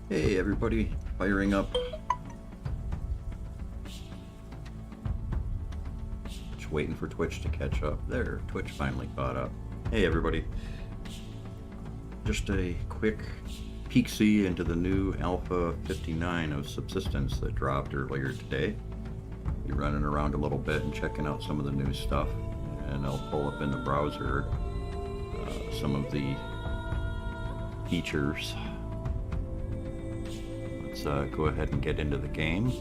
Hey everybody, firing up. Just waiting for Twitch to catch up. There, Twitch finally caught up. Hey everybody. Just a quick peek-see into the new Alpha 59 of Subsistence that dropped earlier today. Be running around a little bit and checking out some of the new stuff. And I'll pull up in the browser some of the features. Let's go ahead and get into the game.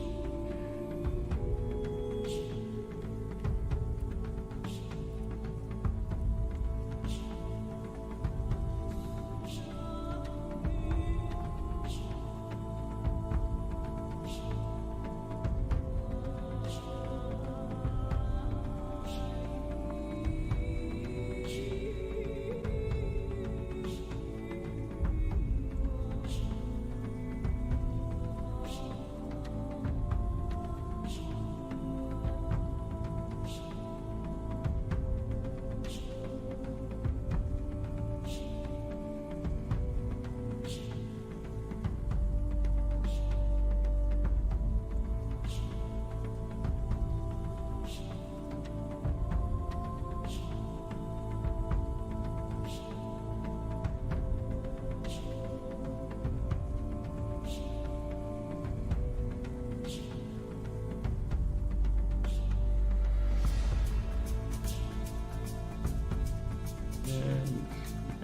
And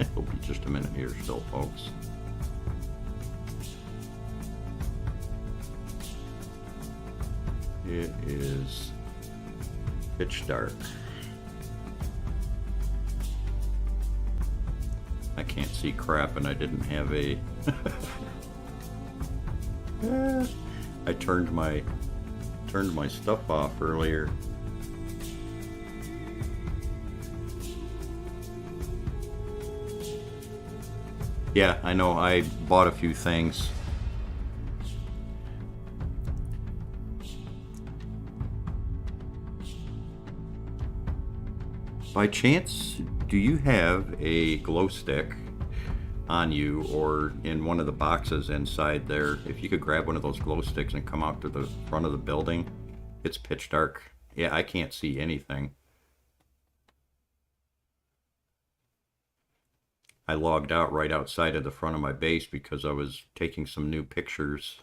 it'll be just a minute here still, folks. It is pitch dark. I can't see crap and I didn't have a... I turned my stuff off earlier. Yeah, I know, I bought a few things. By chance, do you have a glow stick on you or in one of the boxes inside there? If you could grab one of those glow sticks and come out to the front of the building, it's pitch dark. Yeah, I can't see anything. I logged out right outside of the front of my base because I was taking some new pictures.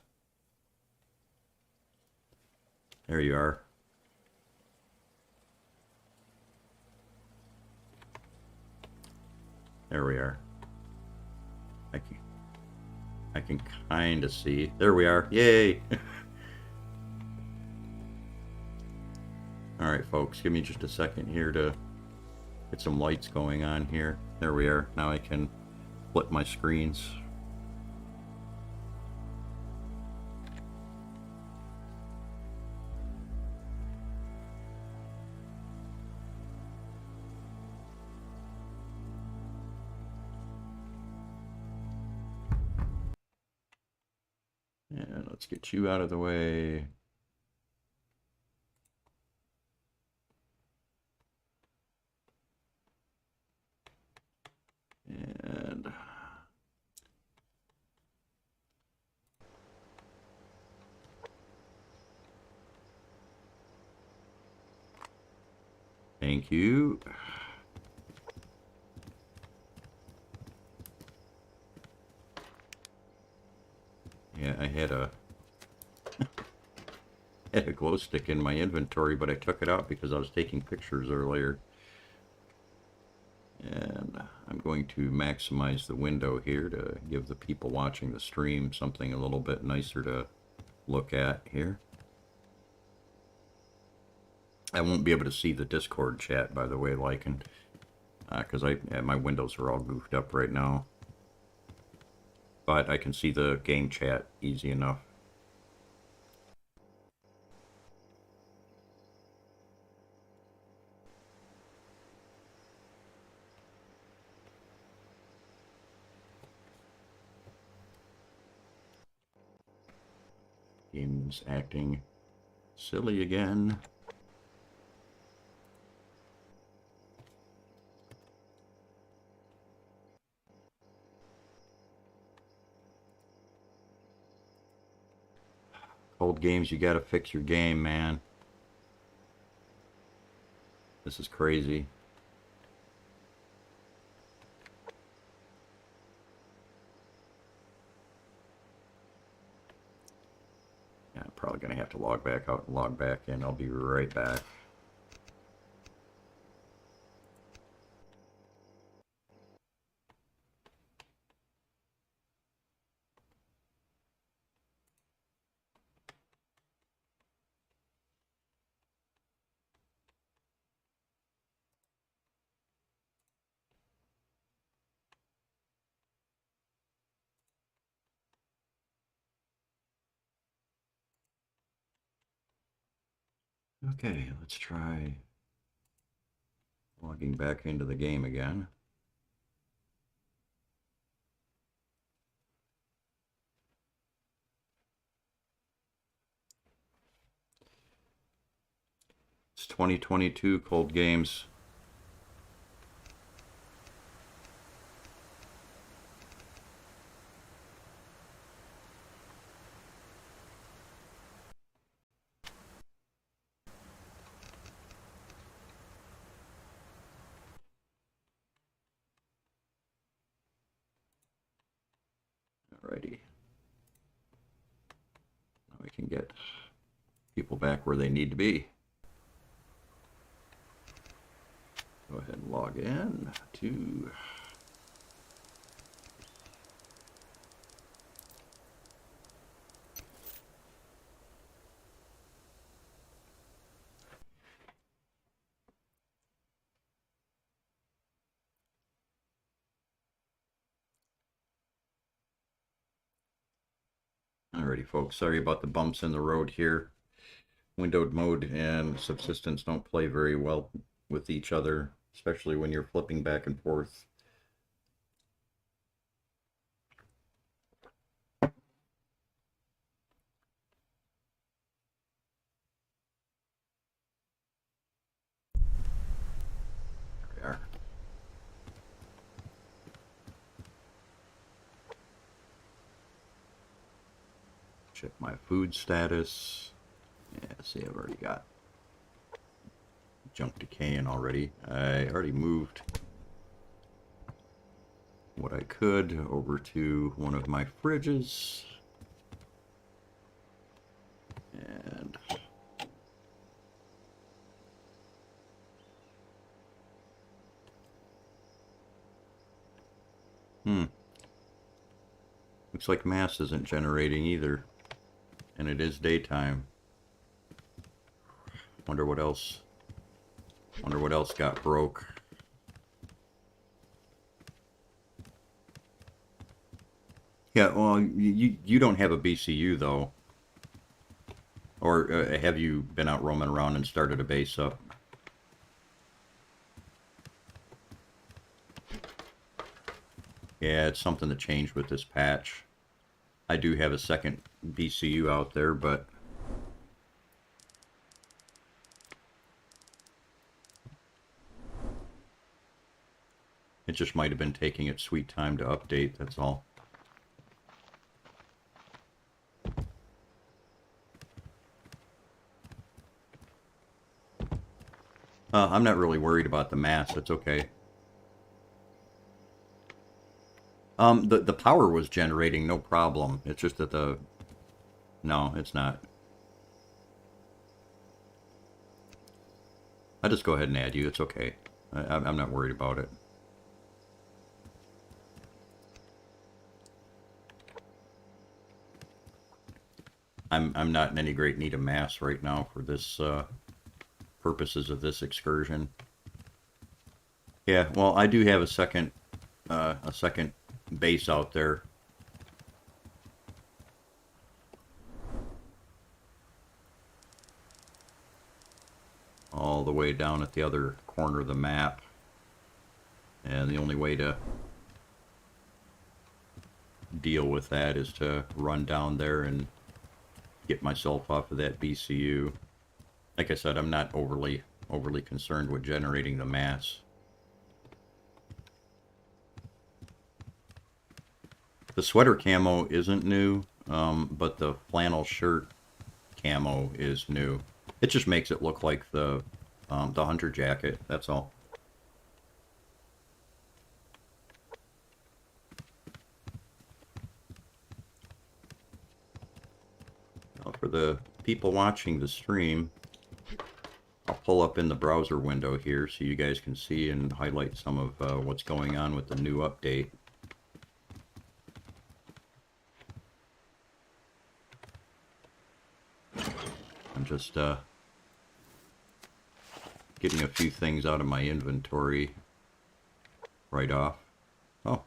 There you are. There we are. I can kind of see. There we are. Yay! Alright folks, give me just a second here to get some lights going on here. There we are. Now I can flip my screens. And let's get you out of the way. And thank you. Yeah, I had a glow stick in my inventory, but I took it out because I was taking pictures earlier. And I'm going to maximize the window here to give the people watching the stream something a little bit nicer to look at here. I won't be able to see the Discord chat, by the way, Lycan, because my windows are all goofed up right now. But I can see the game chat easy enough. Game's acting silly again. Cold Games, you gotta fix your game, man. This is crazy. Yeah, I'm probably gonna have to log back out and log back in. I'll be right back. Okay, let's try logging back into the game again. It's 2022 Cold Games. Alrighty. Now we can get people back where they need to be. Go ahead and log in to... Alrighty, folks. Sorry about the bumps in the road here. Windowed mode and subsistence don't play very well with each other, especially when you're flipping back and forth. There we are. Check my food status. Yeah, see, I've already got junk decaying already. I already moved what I could over to one of my fridges. And looks like mass isn't generating either. And it is daytime. Wonder what else got broke. Yeah, well, you don't have a BCU though. Or have you been out roaming around and started a base up? Yeah, it's something that changed with this patch. I do have a second BCU out there, but it just might have been taking its sweet time to update, that's all. I'm not really worried about the mass, it's okay. The power was generating, no problem. It's just that the... No, it's not. I'll just go ahead and add you, it's okay. I'm not worried about it. I'm not in any great need of mass right now for this purposes of this excursion. Yeah, well, I do have a second base out there. All the way down at the other corner of the map. And the only way to deal with that is to run down there and get myself off of that BCU. Like I said, I'm not overly concerned with generating the mass. The sweater camo isn't new, but the flannel shirt camo is new. It just makes it look like the hunter jacket, that's all. Now for the people watching the stream, I'll pull up in the browser window here so you guys can see and highlight some of what's going on with the new update. I'm just getting a few things out of my inventory right off. Oh,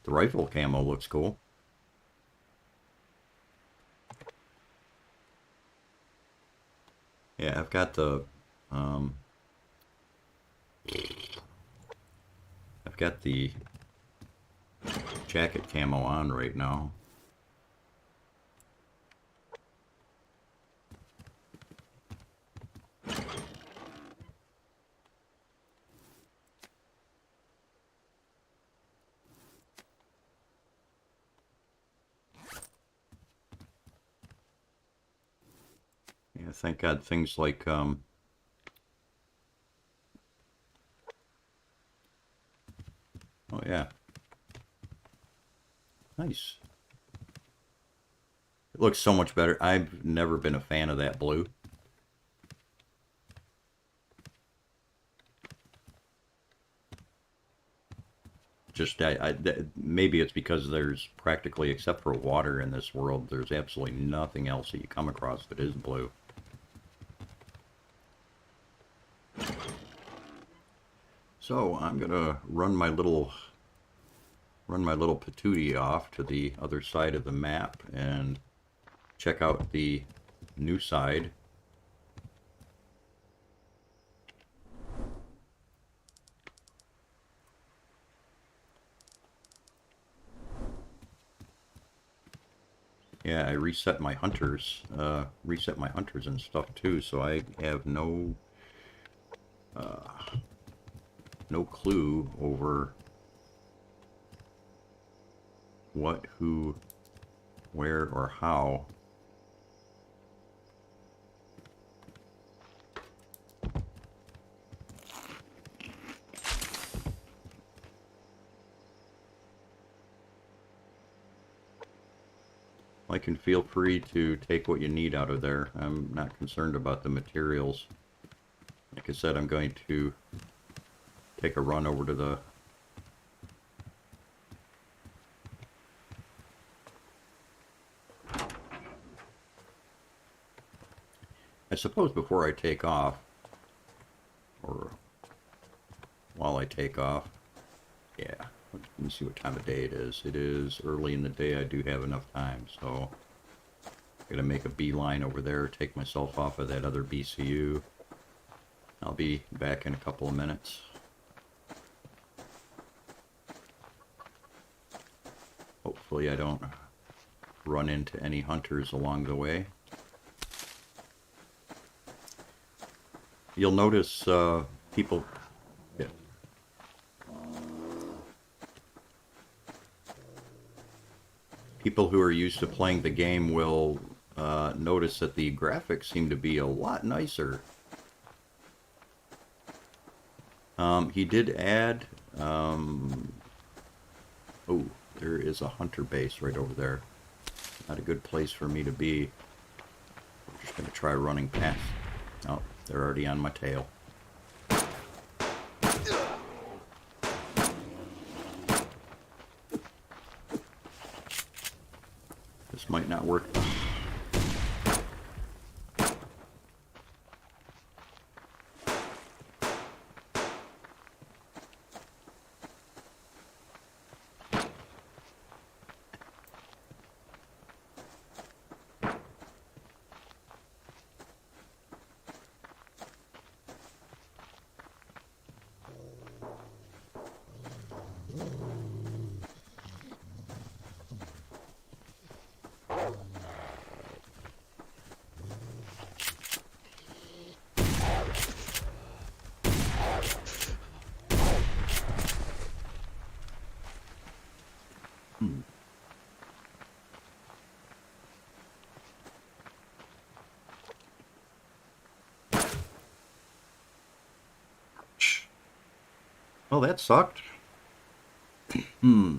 the rifle camo looks cool. Yeah, I've got the jacket camo on right now. Yeah, thank God things like oh yeah. Nice. It looks so much better. I've never been a fan of that blue. Just maybe it's because there's practically, except for water in this world, there's absolutely nothing else that you come across that is blue. So I'm gonna run my little patootie off to the other side of the map and check out the new side. Yeah, I reset my hunters and stuff too, so I have no clue over what, who, where, or how. I can feel free to take what you need out of there. I'm not concerned about the materials. Like I said, I'm going to take a run over to the I suppose before I take off, or while I take off, yeah, let me see what time of day it is. It is early in the day. I do have enough time, so I'm going to make a beeline over there, take myself off of that other BCU. I'll be back in a couple of minutes. Hopefully I don't run into any hunters along the way. You'll notice people... Yeah. People who are used to playing the game will notice that the graphics seem to be a lot nicer. He did add... oh, there is a hunter base right over there. Not a good place for me to be. I'm just going to try running past. Oh, they're already on my tail. This might not work. Well, that sucked. Hmm.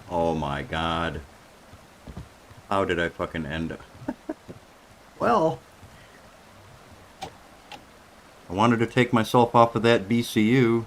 Oh my god. How did I fucking end up? Well, I wanted to take myself off of that BCU.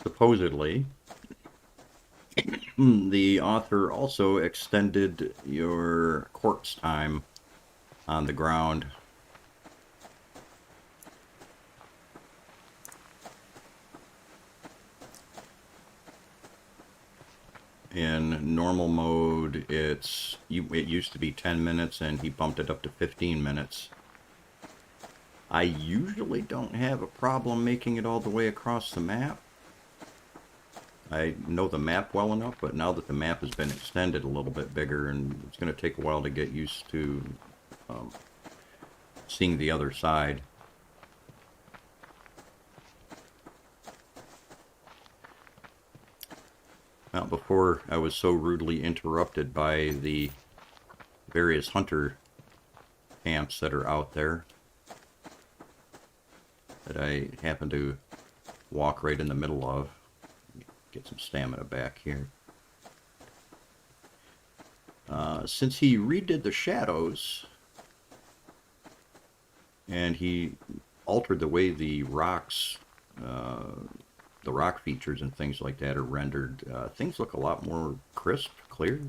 Supposedly, the author also extended your corpse time on the ground. In normal mode, it used to be 10 minutes and he bumped it up to 15 minutes. I usually don't have a problem making it all the way across the map. I know the map well enough, but now that the map has been extended a little bit bigger, and it's going to take a while to get used to um, seeing the other side. Now, before I was so rudely interrupted by the various hunter camps that are out there that I happen to walk right in the middle of. Get some stamina back here. Since he redid the shadows and he altered the way the rocks, the rock features and things like that are rendered, things look a lot more crisp, clear.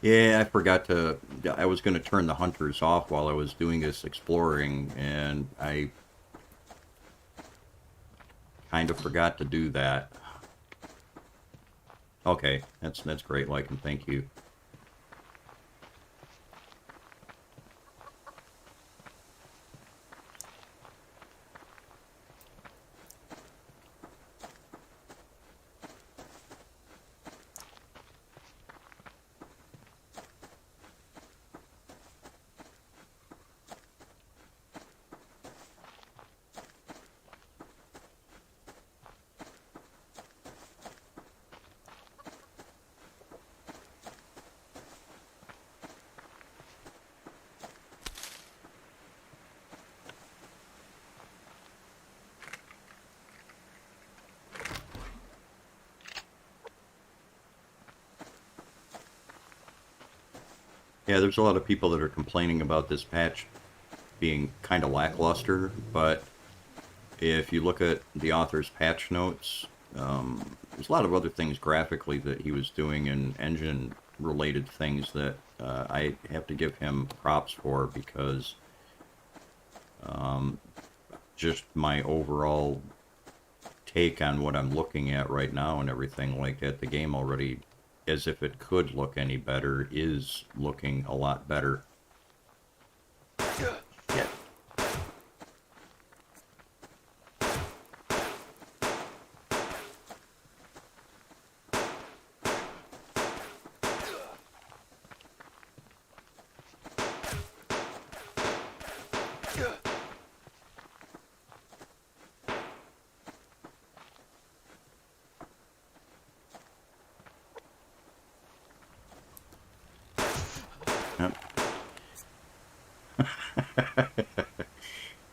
Yeah, I forgot to. I was going to turn the hunters off while I was doing this exploring, and I kind of forgot to do that. Okay, that's great, Lycan. Thank you. Yeah, there's a lot of people that are complaining about this patch being kind of lackluster, but if you look at the author's patch notes, there's a lot of other things graphically that he was doing and engine related things that I have to give him props for because just my overall take on what I'm looking at right now and everything like that, the game already, as if it could look any better, is looking a lot better. Yeah. Yep.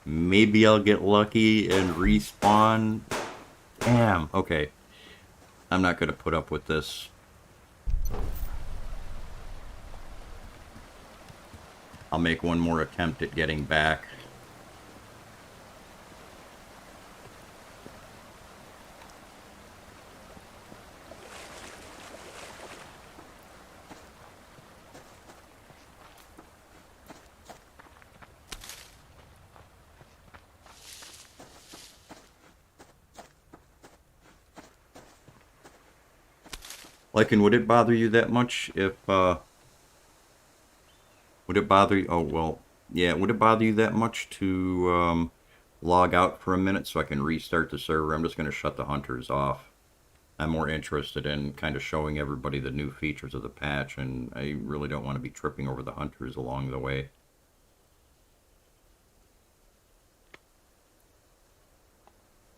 Maybe I'll get lucky and respawn. Damn. Okay. I'm not going to put up with this. I'll make one more attempt at getting back. Like, and would it bother you that much if, would it bother you? Oh, well, yeah, would it bother you that much to log out for a minute so I can restart the server? I'm just going to shut the hunters off. I'm more interested in kind of showing everybody the new features of the patch, and I really don't want to be tripping over the hunters along the way.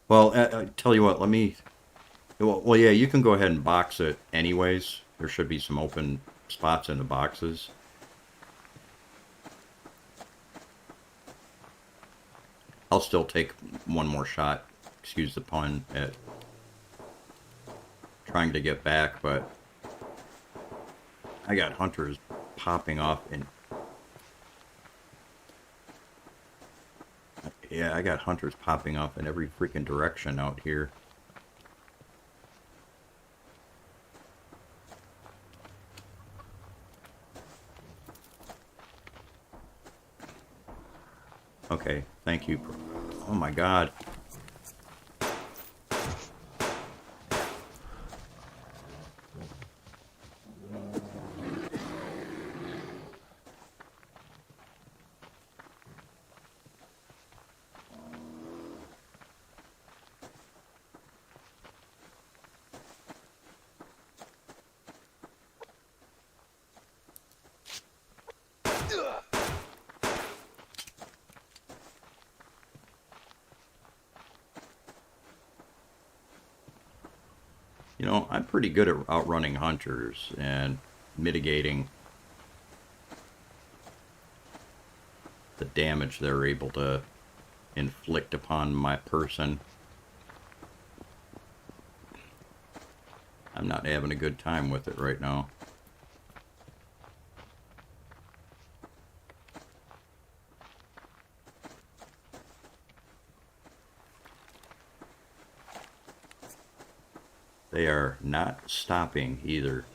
Well, I tell you what, let me. Well, yeah, you can go ahead and box it anyways. There should be some open spots in the boxes. I'll still take one more shot, excuse the pun, at trying to get back, but I got hunters popping off in. Yeah, I got hunters popping off in every freaking direction out here. Okay, thank you. Oh my god. You know, I'm pretty good at outrunning hunters and mitigating the damage they're able to inflict upon my person. I'm not having a good time with it right now. They are not stopping either.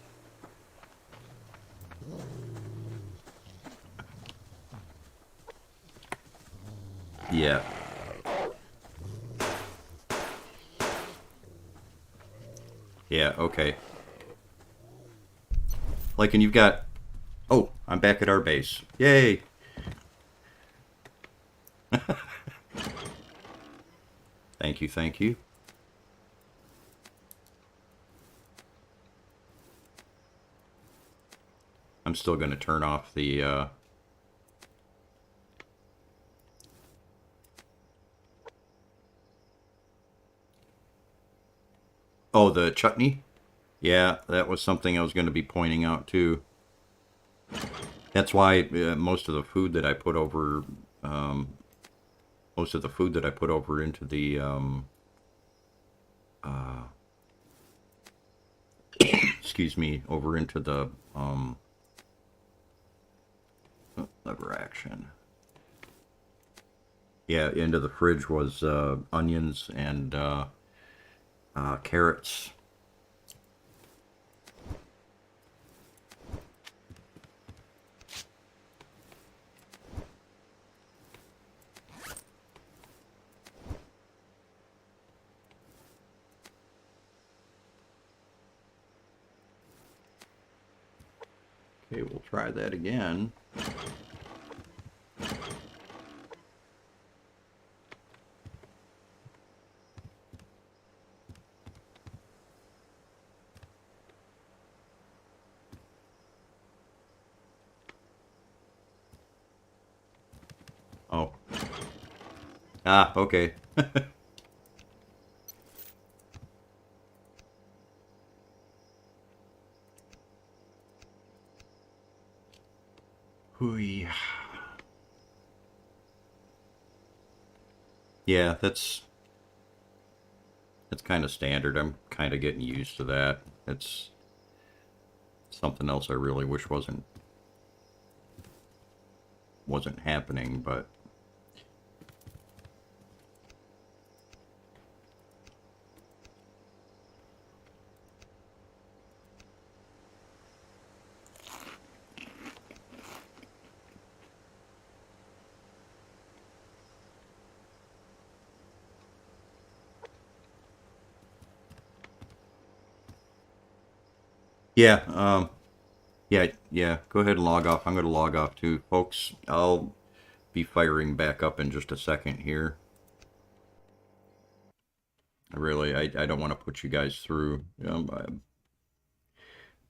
Yeah. Yeah, okay. Like, and you've got... Oh, I'm back at our base. Yay! Thank you, thank you. I'm still going to turn off the... Oh, the chutney? Yeah, that was something I was going to be pointing out, too. That's why most of the food that I put over... most of the food that I put over into the... excuse me, over into the... lever action. Yeah, into the fridge was onions and carrots. Okay, we'll try that again. Oh. Ah, okay. Hooey. Yeah, that's kind of standard. I'm kind of getting used to that. It's something else I really wish wasn't happening, but Yeah, yeah. Go ahead and log off. I'm going to log off too, folks. I'll be firing back up in just a second here. I don't want to put you guys through.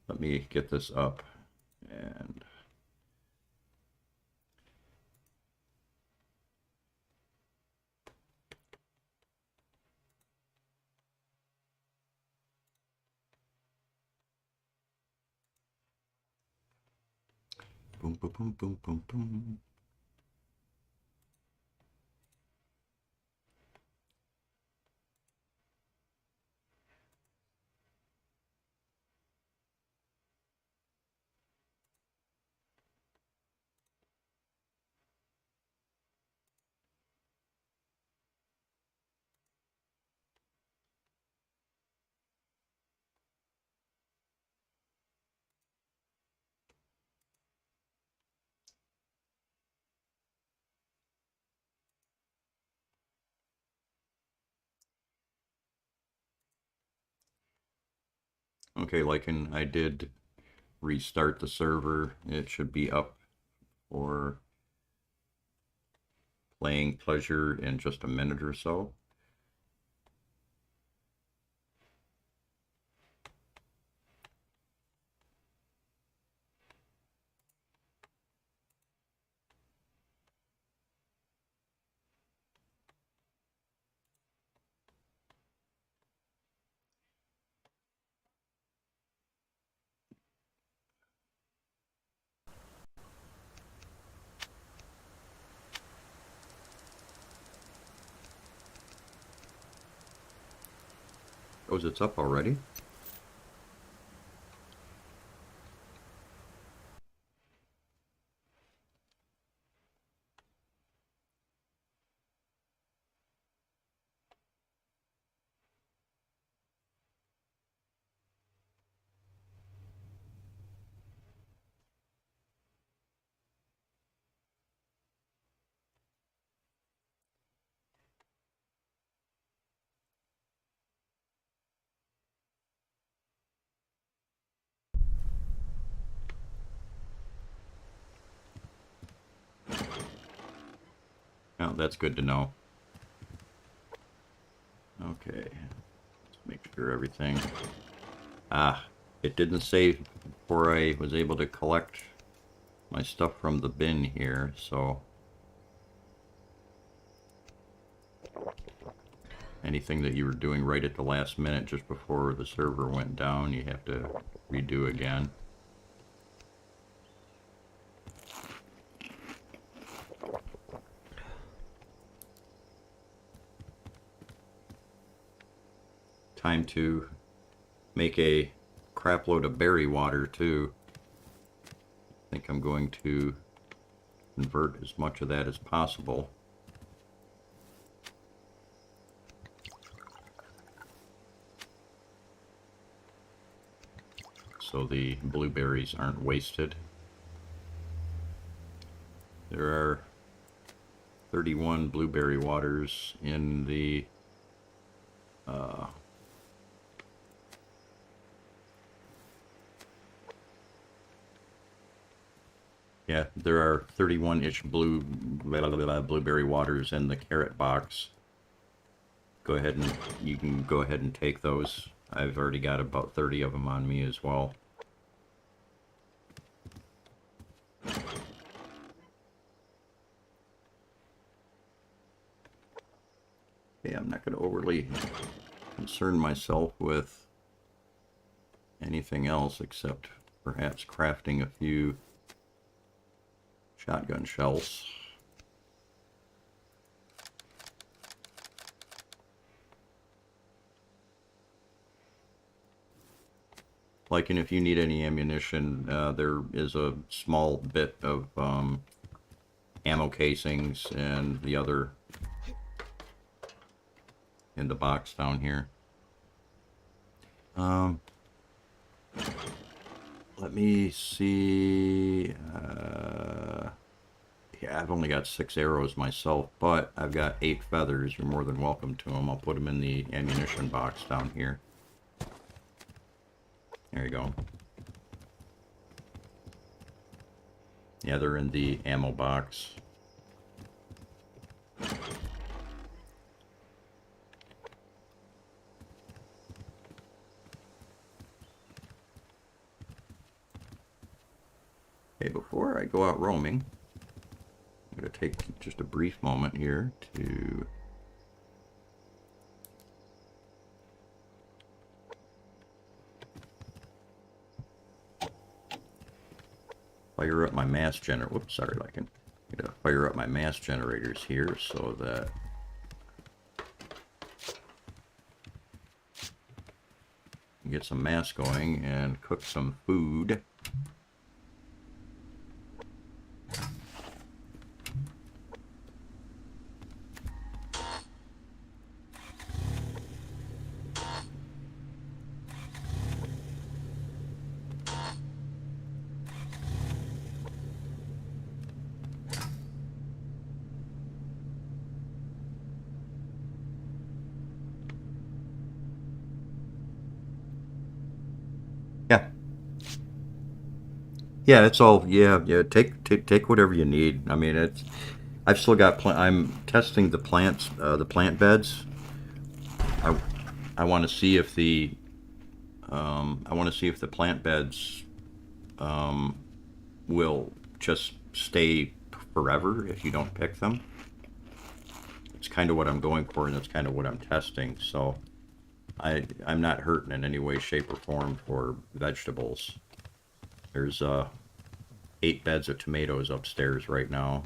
Let me get this up and boom, boom, boom, boom, boom, boom. Okay, I did restart the server. It should be up for playing pleasure in just a minute or so. Oh, it's up already? Oh, that's good to know. Okay, let's make sure everything. Ah, it didn't save before I was able to collect my stuff from the bin here, so anything that you were doing right at the last minute just before the server went down, you have to redo again. Time to make a crap load of berry water too. I think I'm going to convert as much of that as possible. So the blueberries aren't wasted. There are 31 blueberry waters in the yeah, there are 31-ish blueberry waters in the carrot box. Go ahead and you can go ahead and take those. I've already got about 30 of them on me as well. Okay, I'm not going to overly concern myself with anything else except perhaps crafting a few shotgun shells. And if you need any ammunition, there is a small bit of ammo casings and the other in the box down here. Let me see. Yeah, I've only got 6 arrows myself, but I've got 8 feathers. You're more than welcome to them. I'll put them in the ammunition box down here. There you go. Yeah, they're in the ammo box. Okay, before I go out roaming, I'm going to take just a brief moment here to fire up my mass generator. Whoops, sorry, Lycan. I'm going to fire up my mass generators here so that get some mass going and cook some food. Yeah. Yeah, it's all, yeah, yeah, take whatever you need. I mean, I've still got, I'm testing the plants, the plant beds. I, I want to see if I want to see if the plant beds, will just stay forever if you don't pick them. It's kind of what I'm going for, and that's kind of what I'm testing, so I'm not hurting in any way, shape, or form for vegetables. There's 8 beds of tomatoes upstairs right now,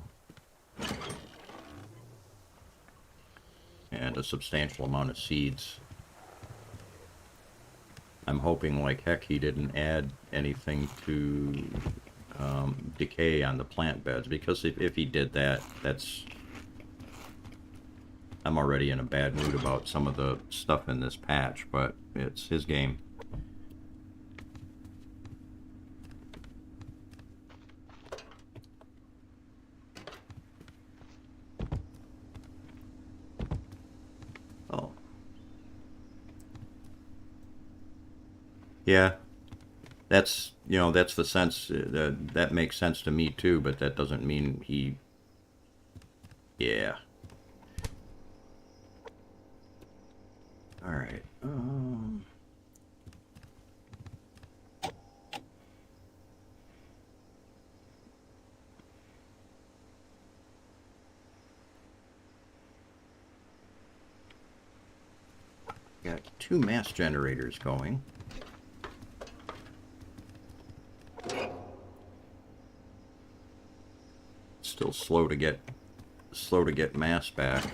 and a substantial amount of seeds. I'm hoping like heck he didn't add anything to decay on the plant beds, because if he did that, I'm already in a bad mood about some of the stuff in this patch, but it's his game. Oh. Yeah. That's, that's the sense, that makes sense to me too, but that doesn't mean he, yeah. All right. Got 2 mass generators going. Still slow to get mass back.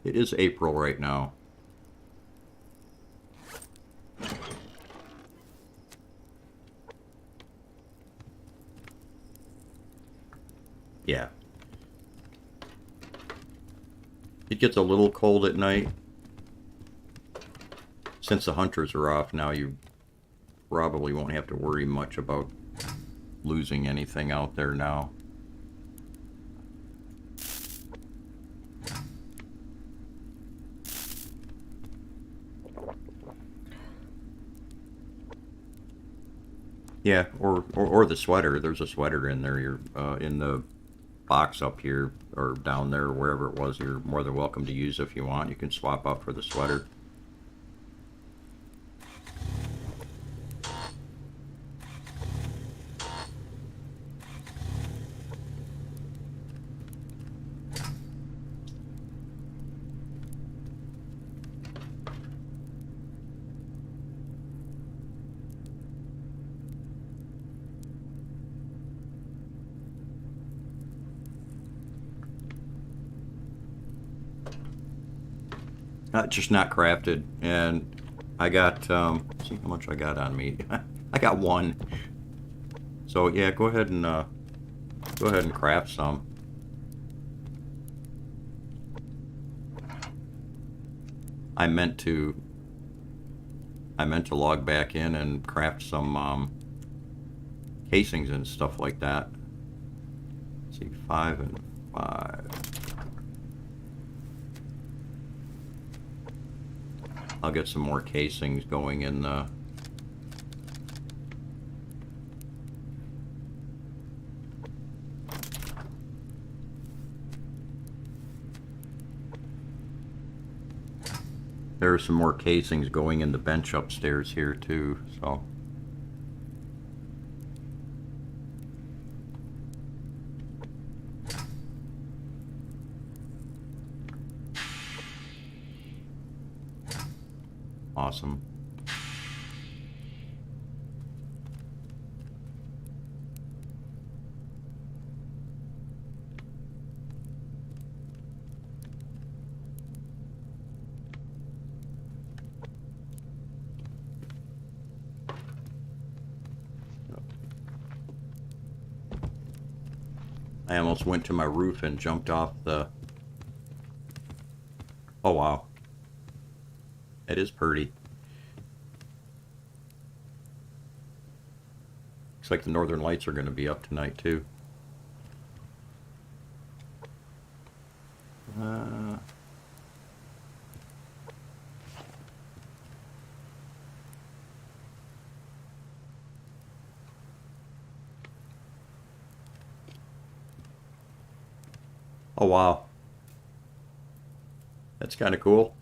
It is April right now. Yeah. It gets a little cold at night. Since the hunters are off now, you probably won't have to worry much about losing anything out there now. Yeah, or the sweater. There's a sweater in there. You're in the box up here or down there, wherever it was. You're more than welcome to use if you want. You can swap out for the sweater. Just not crafted, and I got, let's see how much I got on me. I got 1. So yeah, go ahead and craft some. I meant to log back in and craft some casings and stuff like that. Let's see, 5 and 5. I'll get some more casings going in the... There are some more casings going in the bench upstairs here too, so... Awesome. I almost went to my roof and jumped off the... Oh wow. It is pretty. Looks like the northern lights are going to be up tonight too. Oh wow. That's kind of cool.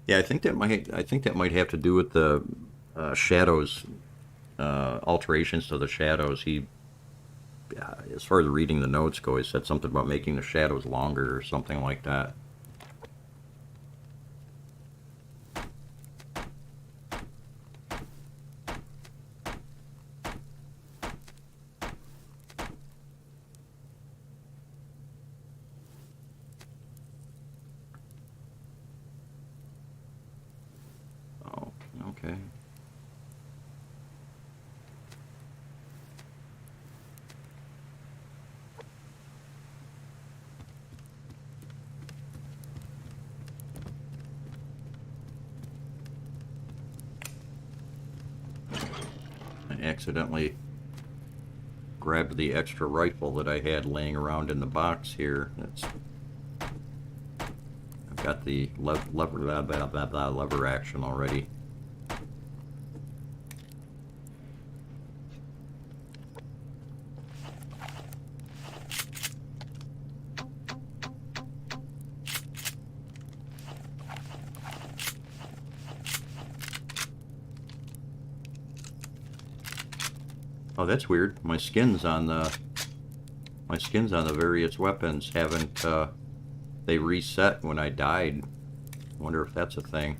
Yeah, I think that might have to do with the shadows, alterations to the shadows. He, as far as reading the notes go, he said something about making the shadows longer or something like that. Oh, okay. I accidentally grabbed the extra rifle that I had laying around in the box here. I've got the lever action already. Oh, that's weird. My skins on the various weapons haven't they reset when I died. I wonder if that's a thing.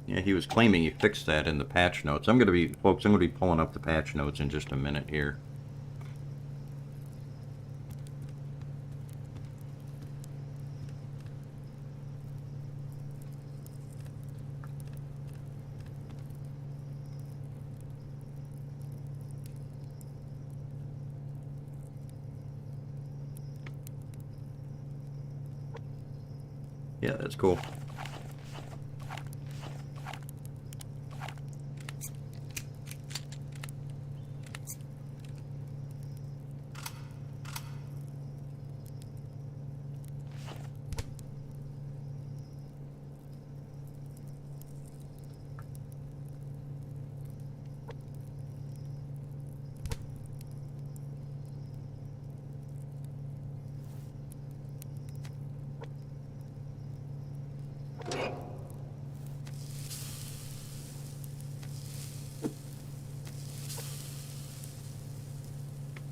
Yeah, he was claiming he fixed that in the patch notes. I'm going to be pulling up the patch notes in just a minute here. Yeah, that's cool.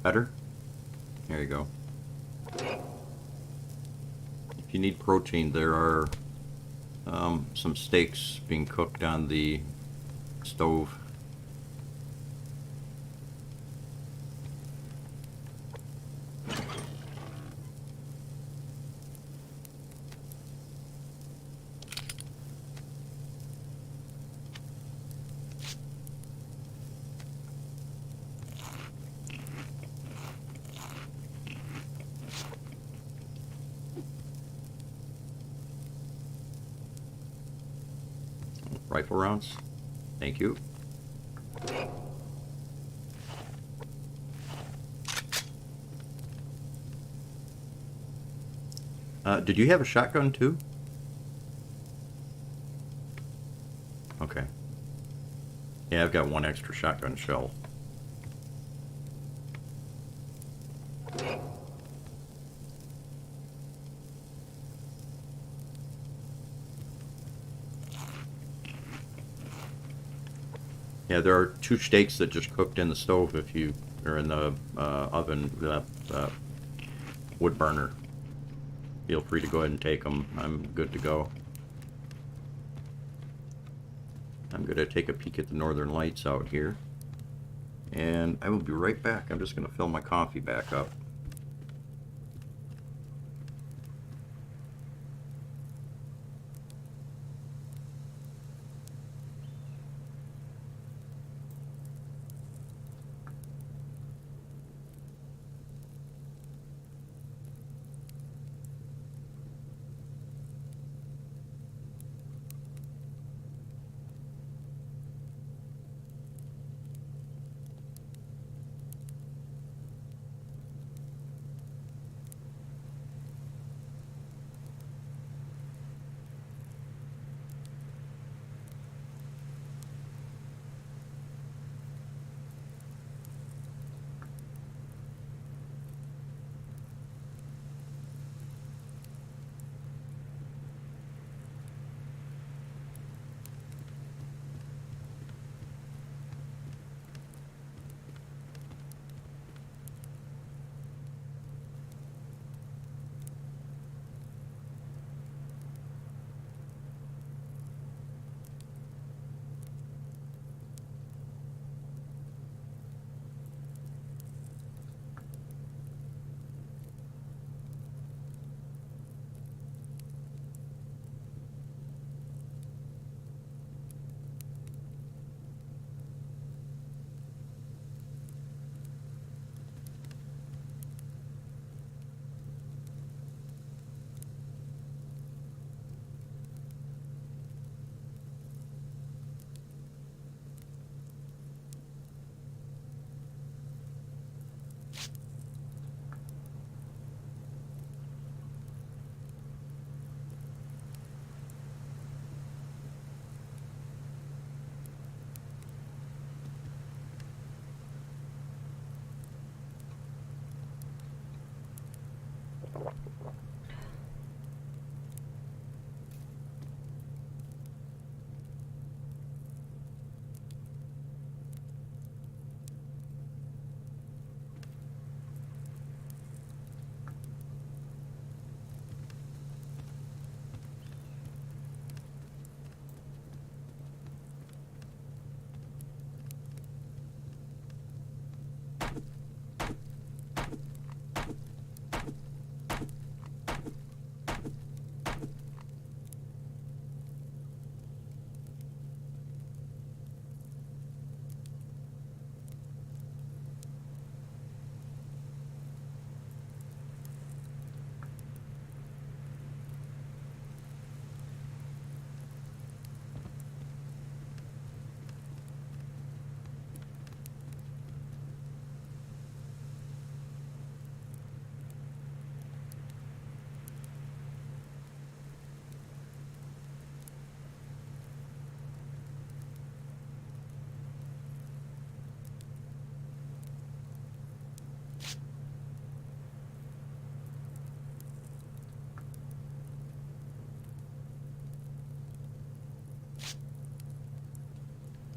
Better? There you go. If you need protein, there are some steaks being cooked on the stove. Rifle rounds. Thank you. Did you have a shotgun too? Okay. Yeah, I've got one extra shotgun shell. Yeah, there are 2 steaks that just cooked in the stove if you are in the oven, wood burner. Feel free to go ahead and take them. I'm good to go. I'm going to take a peek at the northern lights out here. And I will be right back. I'm just going to fill my coffee back up.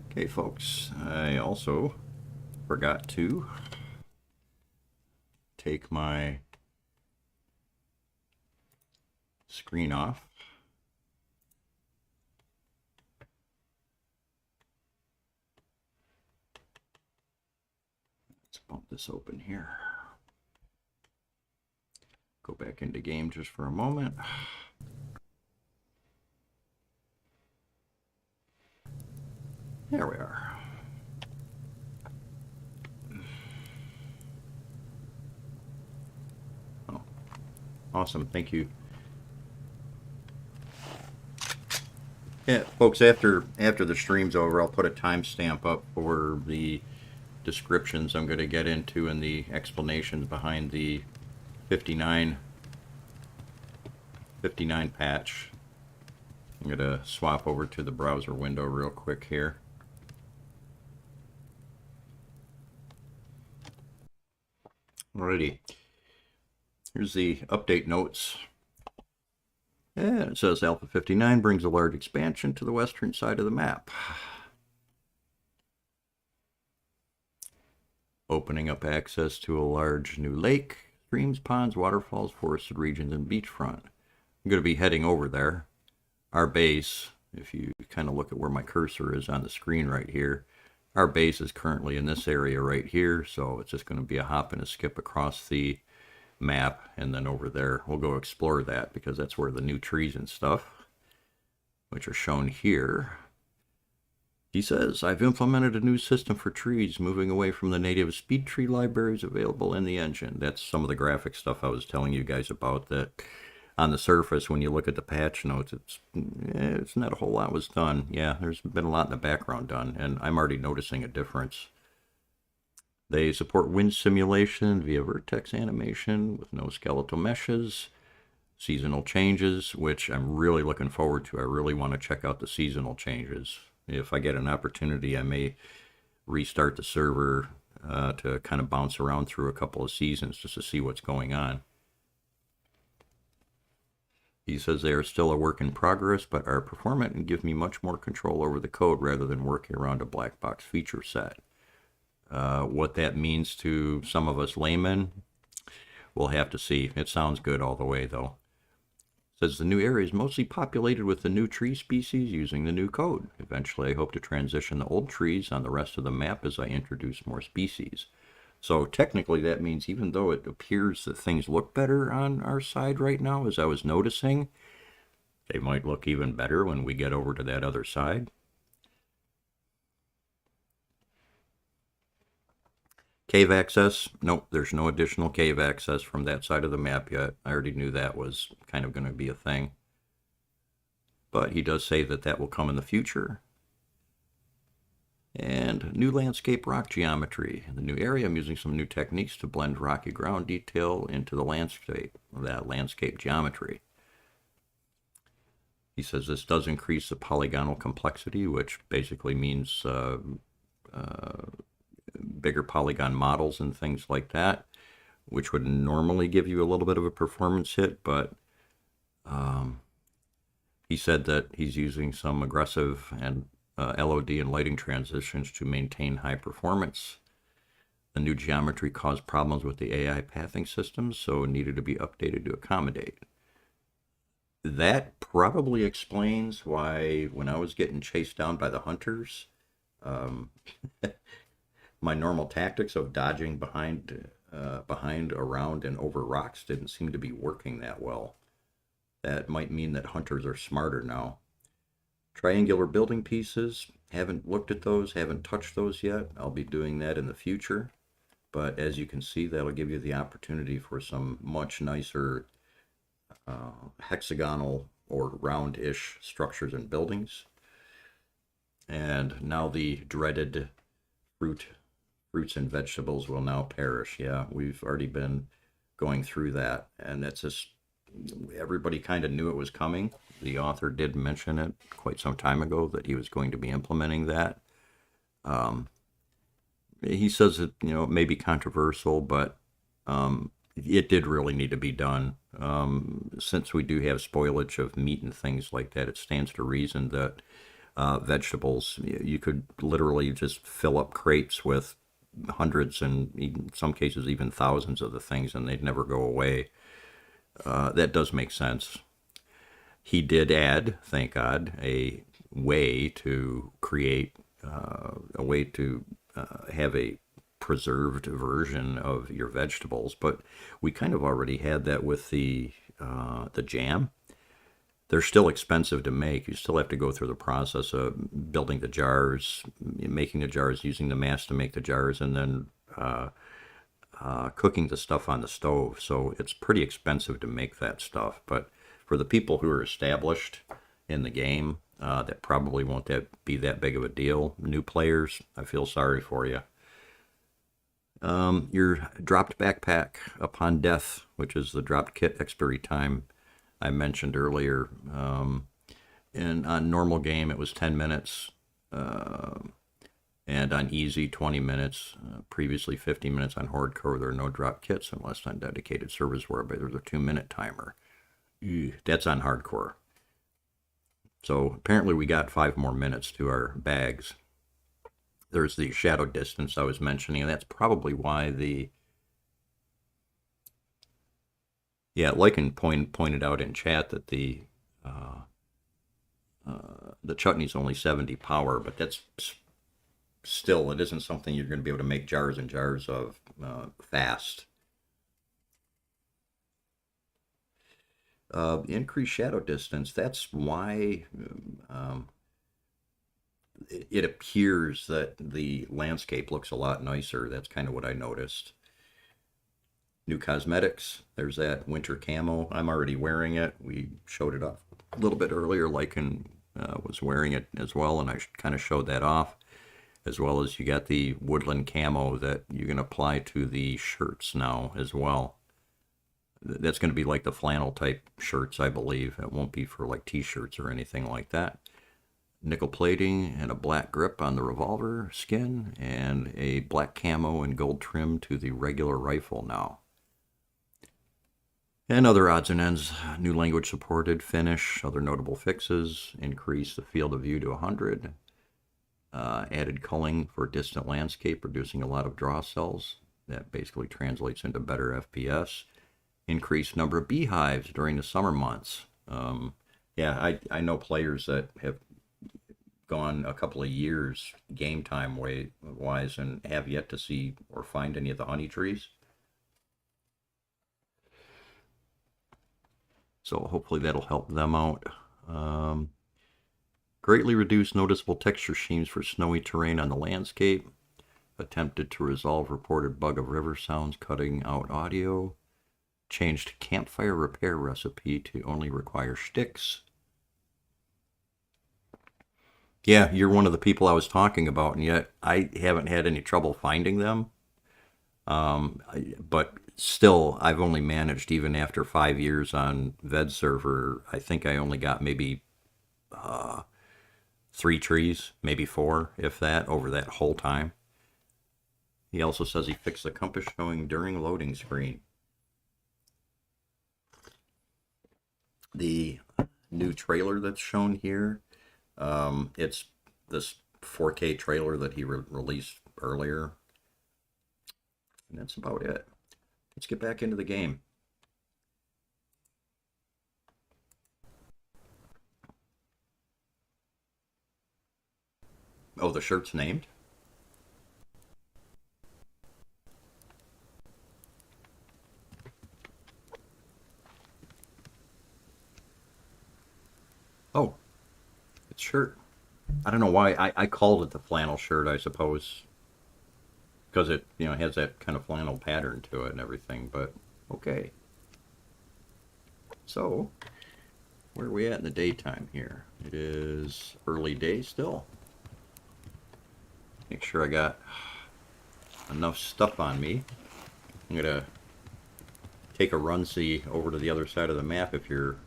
Okay, folks, I also forgot to take my screen off. Let's bump this open here. Go back into game just for a moment. There we are. Oh, awesome. Thank you. Yeah, folks, after the stream's over, I'll put a timestamp up for the descriptions I'm going to get into and the explanations behind the 59 59 patch. I'm going to swap over to the browser window real quick here. Alrighty, here's the update notes. And it says Alpha 59 brings a large expansion to the western side of the map, opening up access to a large new lake, streams, ponds, waterfalls, forested regions, and beachfront. I'm going to be heading over there. Our base, if you kind of look at where my cursor is on the screen right here, our base is currently in this area right here, so it's just going to be a hop and a skip across the map, and then over there we'll go explore that, because that's where the new trees and stuff, which are shown here. He says, I've implemented a new system for trees, moving away from the native speed tree libraries available in the engine. That's some of the graphic stuff I was telling you guys about, that on the surface, when you look at the patch notes, it's not a whole lot was done. Yeah, there's been a lot in the background done, and I'm already noticing a difference. They support wind simulation via vertex animation with no skeletal meshes, seasonal changes, which I'm really looking forward to. I really want to check out the seasonal changes. If I get an opportunity, I may restart the server to kind of bounce around through a couple of seasons just to see what's going on. He says they are still a work in progress, but are performant and give me much more control over the code rather than working around a black box feature set. What that means to some of us laymen, we'll have to see. It sounds good all the way, though. It says the new area is mostly populated with the new tree species using the new code. Eventually, I hope to transition the old trees on the rest of the map as I introduce more species. So technically that means, even though it appears that things look better on our side right now, as I was noticing, they might look even better when we get over to that other side. Cave access, nope, there's no additional cave access from that side of the map yet. I already knew that was kind of going to be a thing. But he does say that that will come in the future. And new landscape rock geometry. In the new area, I'm using some new techniques to blend rocky ground detail into the landscape, that landscape geometry. He says this does increase the polygonal complexity, which basically means bigger polygon models and things like that, which would normally give you a little bit of a performance hit, but he said that he's using some aggressive and LOD and lighting transitions to maintain high performance. The new geometry caused problems with the AI pathing systems, so it needed to be updated to accommodate. That probably explains why when I was getting chased down by the hunters, my normal tactics of dodging behind, around, and over rocks didn't seem to be working that well. That might mean that hunters are smarter now. Triangular building pieces, haven't looked at those, haven't touched those yet. I'll be doing that in the future. But as you can see, that'll give you the opportunity for some much nicer hexagonal or round-ish structures and buildings. And now the dreaded fruits and vegetables will now perish. Yeah, we've already been going through that, and it's just, everybody kind of knew it was coming. The author did mention it quite some time ago that he was going to be implementing that. He says it, it may be controversial, but it did really need to be done. Since we do have spoilage of meat and things like that, it stands to reason that vegetables, you could literally just fill up crates with hundreds and in some cases even thousands of the things, and they'd never go away. That does make sense. He did add, thank God, a way to create a way to have a preserved version of your vegetables, but we kind of already had that with the jam. They're still expensive to make. You still have to go through the process of building the jars, making the jars, using the mass to make the jars, and then cooking the stuff on the stove. So it's pretty expensive to make that stuff. But for the people who are established in the game, that probably won't be that big of a deal. New players, I feel sorry for you. Your dropped backpack upon death, which is the dropped kit expiry time I mentioned earlier. And on normal game, it was 10 minutes. And on easy, 20 minutes. Previously 50 minutes on hardcore. There are no drop kits unless on dedicated servers whereby there's a 2-minute timer. That's on hardcore. So apparently we got 5 more minutes to our bags. There's the shadow distance I was mentioning, and that's probably why Lycan pointed out in chat that the chutney's only 70 power, but that's still, it isn't something you're going to be able to make jars and jars of fast. Increased shadow distance, that's why it appears that the landscape looks a lot nicer. That's kind of what I noticed. New cosmetics, there's that winter camo. I'm already wearing it. We showed it off a little bit earlier. Lycan was wearing it as well, and I kind of showed that off. As well as you got the woodland camo that you can apply to the shirts now as well. That's going to be like the flannel type shirts, I believe. It won't be for like t-shirts or anything like that. Nickel plating and a black grip on the revolver skin, and a black camo and gold trim to the regular rifle now. And other odds and ends, new language supported, Finnish, other notable fixes, increase the field of view to 100, added culling for distant landscape, reducing a lot of draw cells. That basically translates into better FPS. Increased number of beehives during the summer months. I know players that have gone a couple of years game time wise and have yet to see or find any of the honey trees. So hopefully that'll help them out. Greatly reduced noticeable texture schemes for snowy terrain on the landscape. Attempted to resolve reported bug of river sounds cutting out audio. Changed campfire repair recipe to only require sticks. Yeah, you're one of the people I was talking about, and yet I haven't had any trouble finding them. But still, I've only managed, even after 5 years on Ved server, I think I only got maybe 3 trees, maybe 4, if that, over that whole time. He also says he fixed the compass showing during loading screen. The new trailer that's shown here, it's this 4K trailer that he released earlier. And that's about it. Let's get back into the game. Oh, the shirt's named? Oh, it's shirt. I don't know why. I called it the flannel shirt, I suppose. Because it, has that kind of flannel pattern to it and everything, but okay. So, where are we at in the daytime here? It is early day still. Make sure I got enough stuff on me. I'm gonna take a run-see over to the other side of the map if you're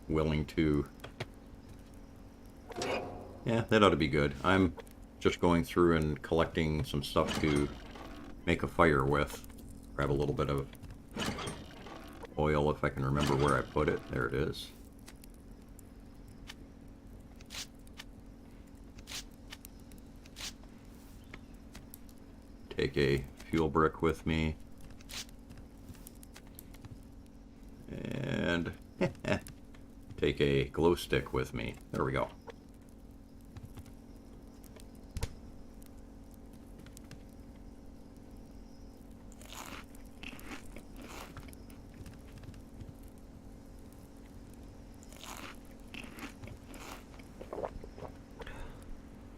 willing to. Yeah, that ought to be good. I'm just going through and collecting some stuff to make a fire with. Grab a little bit of oil if I can remember where I put it. There it is. Take a fuel brick with me. And take a glow stick with me. There we go.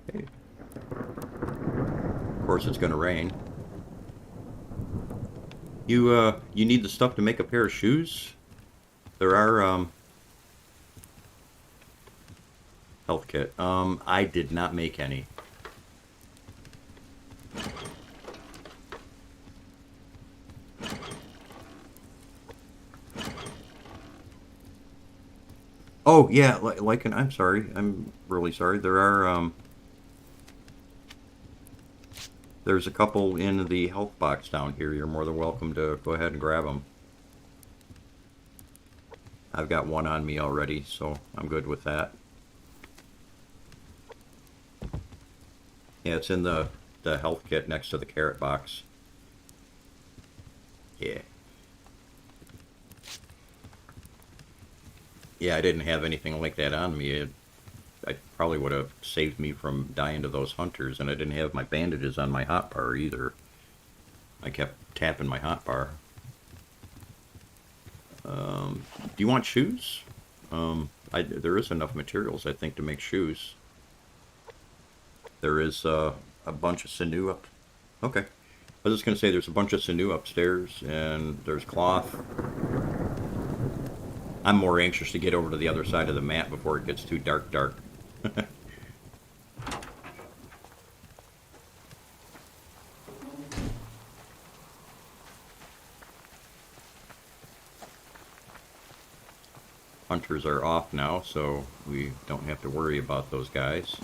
Okay. Of course it's going to rain. You need the stuff to make a pair of shoes? There are Health kit. I did not make any. Oh yeah, I'm sorry. I'm really sorry. There's a couple in the health box down here. You're more than welcome to go ahead and grab them. I've got one on me already, so I'm good with that. Yeah, it's in the health kit next to the carrot box. Yeah. Yeah, I didn't have anything like that on me. I probably would have saved me from dying to those hunters, and I didn't have my bandages on my hotbar either. I kept tapping my hotbar. Do you want shoes? There is enough materials, I think, to make shoes. There is a bunch of sinew up. Okay. I was just going to say there's a bunch of sinew upstairs, and there's cloth. I'm more anxious to get over to the other side of the map before it gets too dark. Hunters are off now, so we don't have to worry about those guys.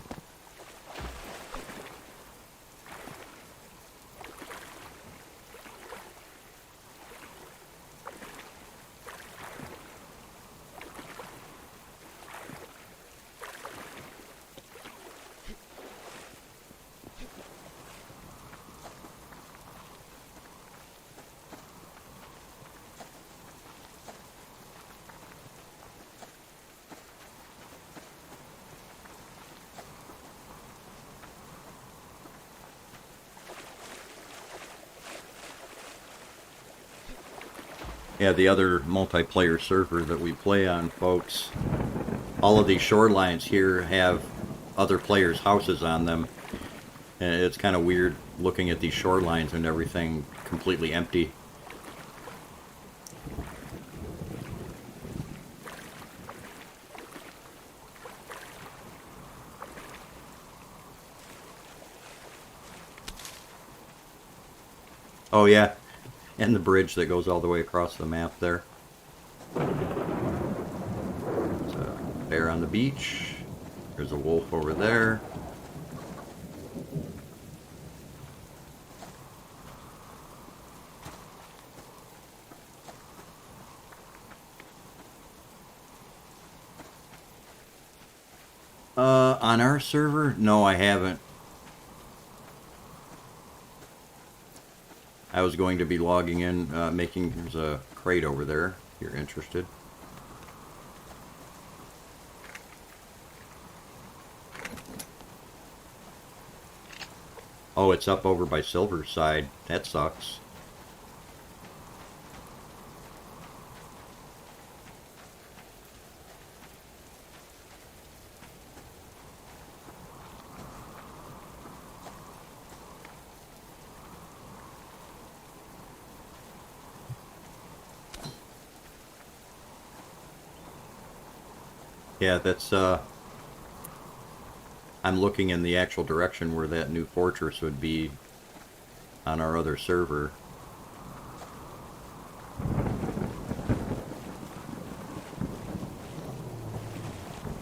Yeah, the other multiplayer server that we play on, folks, all of these shorelines here have other players' houses on them. And it's kind of weird looking at these shorelines and everything completely empty. Oh yeah, and the bridge that goes all the way across the map there. There's a bear on the beach. There's a wolf over there. On our server? No, I haven't. I was going to be logging in, there's a crate over there, if you're interested. Oh, it's up over by Silver's side. That sucks. Yeah, that's, I'm looking in the actual direction where that new fortress would be on our other server.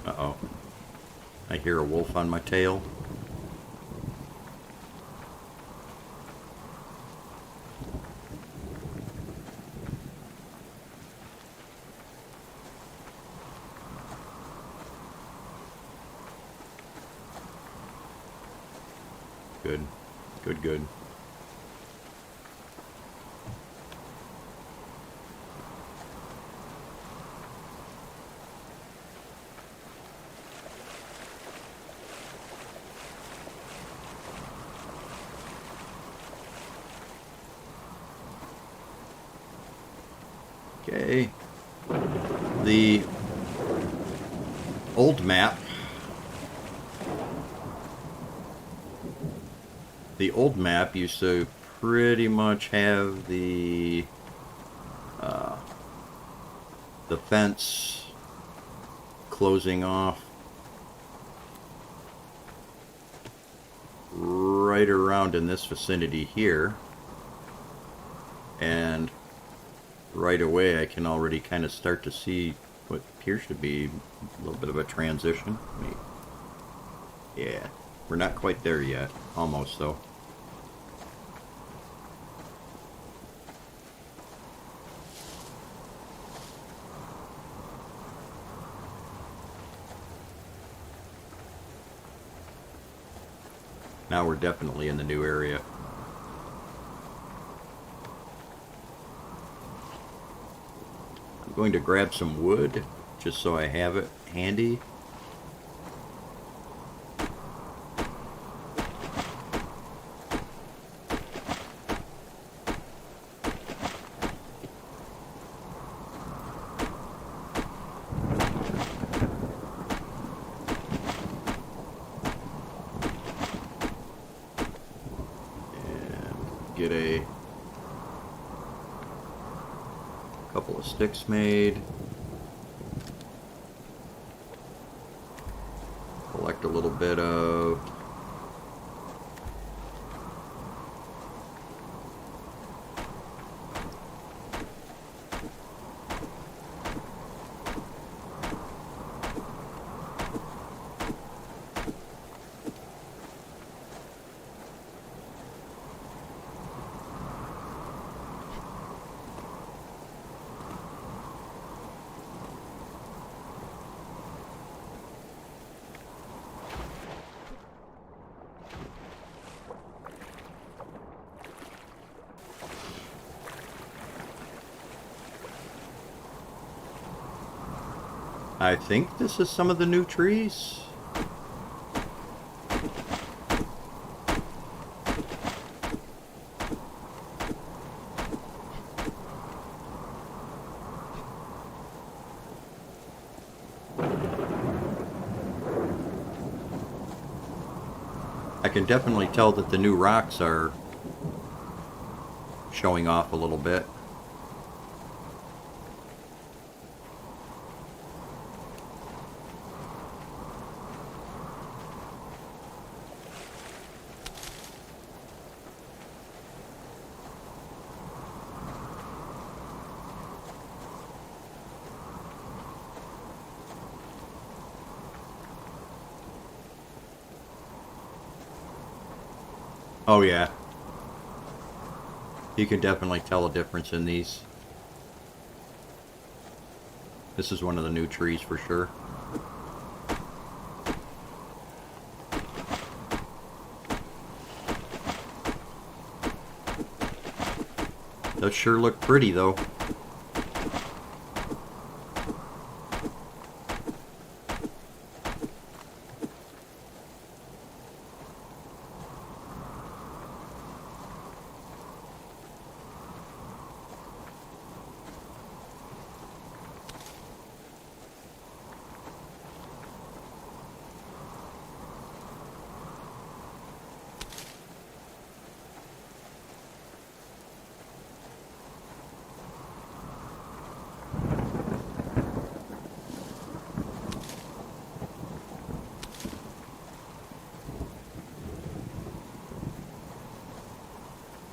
Uh-oh. I hear a wolf on my tail. Good. Good. Okay. The old map. The old map used to pretty much have the fence closing off right around in this vicinity here. And right away I can already kind of start to see what appears to be a little bit of a transition. Yeah, we're not quite there yet. Almost, though. Now we're definitely in the new area. I'm going to grab some wood just so I have it handy. Get a couple of sticks made. Collect a little bit of I think this is some of the new trees. I can definitely tell that the new rocks are showing off a little bit. Oh yeah. You can definitely tell a difference in these. This is one of the new trees for sure. Those sure look pretty though.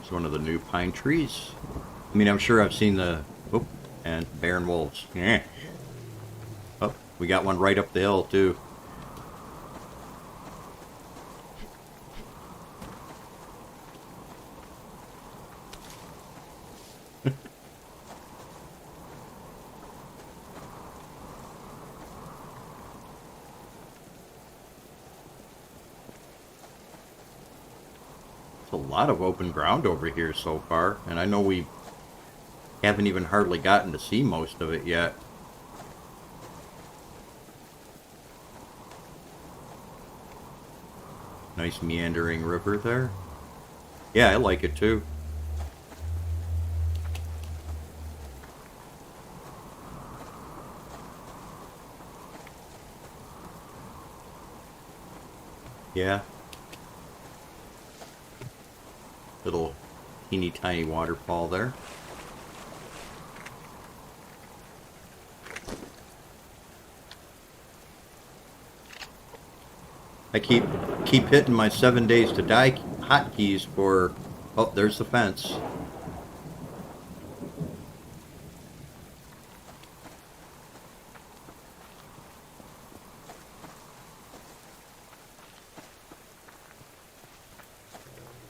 It's one of the new pine trees. I mean, I'm sure I've seen the... Oh, and barren wolves. Yeah. Oh, we got one right up the hill, too. A lot of open ground over here so far, and I know we haven't even hardly gotten to see most of it yet. Nice meandering river there. Yeah, I like it too. Yeah. Little teeny tiny waterfall there. I keep hitting my 7 days to die hotkeys for... Oh, there's the fence.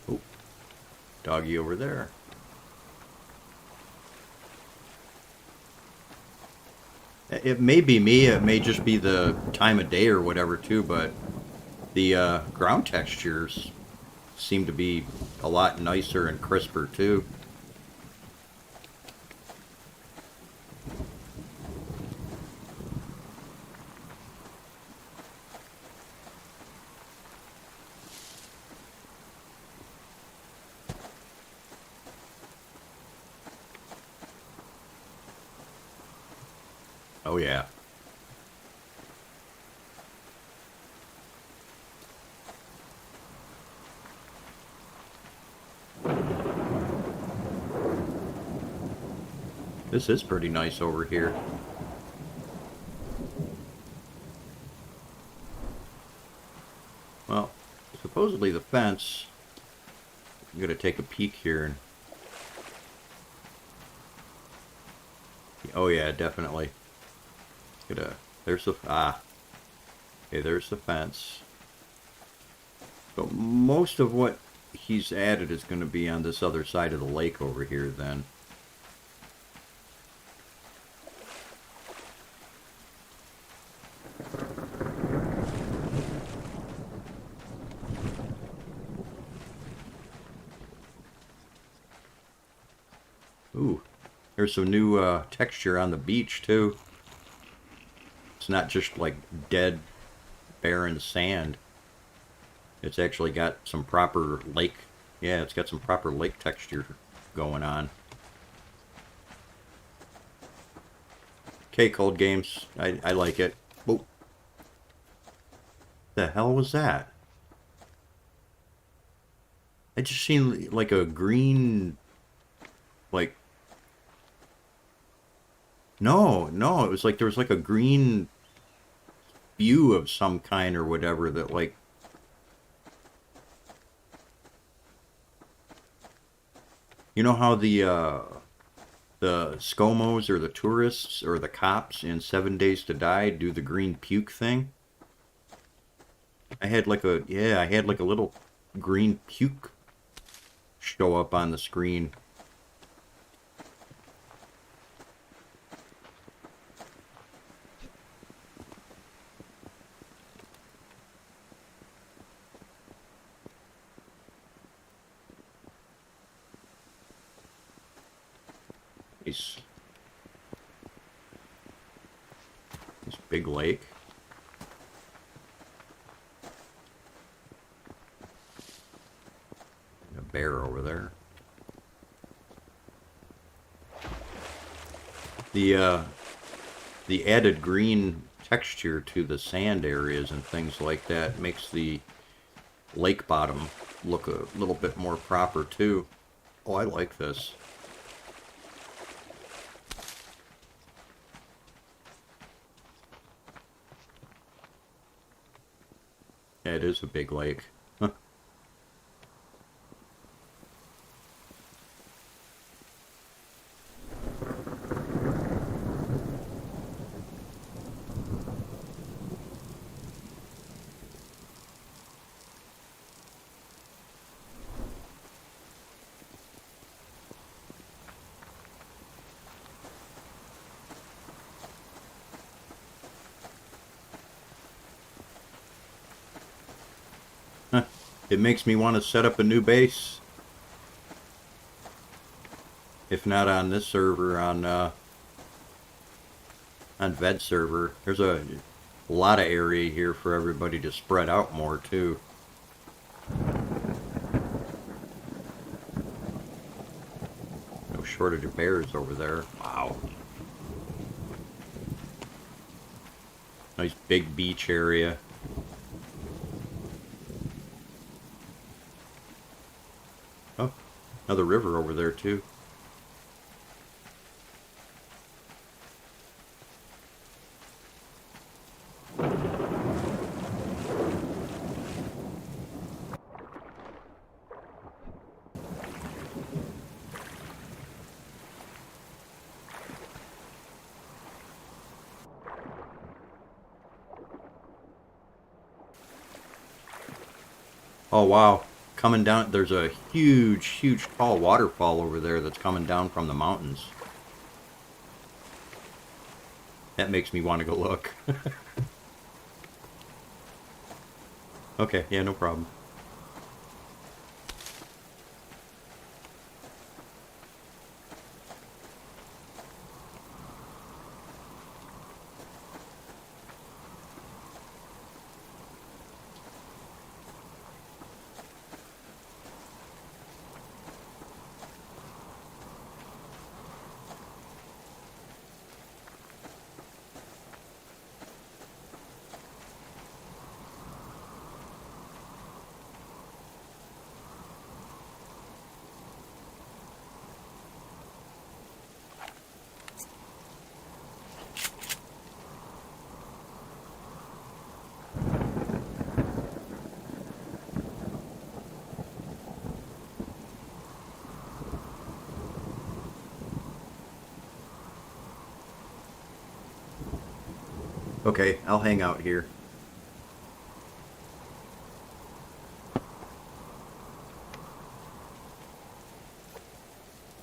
Oh, doggy over there. It may be me, it may just be the time of day or whatever too, but the ground textures seem to be a lot nicer and crisper too. Oh yeah. This is pretty nice over here. Well, supposedly the fence... I'm going to take a peek here. Oh yeah, definitely. There's the... Ah. Okay, there's the fence. But most of what he's added is going to be on this other side of the lake over here then. Ooh, there's some new texture on the beach too. It's not just like dead, barren sand. It's actually got some proper lake. Yeah, it's got some proper lake texture going on. Okay, Cold Games. I like it. Oh. The hell was that? I just seen like a green, like... No, it was like there was like a green spew of some kind or whatever that like... You know how the ScoMos or the tourists or the cops in 7 Days to Die do the green puke thing? I had like a little green puke show up on the screen. This big lake. A bear over there. The added green texture to the sand areas and things like that makes the lake bottom look a little bit more proper too. Oh, I like this. Yeah, it is a big lake. It makes me want to set up a new base. If not on this server, on Ved server. There's a lot of area here for everybody to spread out more too. No shortage of bears over there. Wow. Nice big beach area. Oh, another river over there too. Oh wow, coming down. There's a huge, huge, tall waterfall over there that's coming down from the mountains. That makes me want to go look. Okay, yeah, no problem. Okay, I'll hang out here.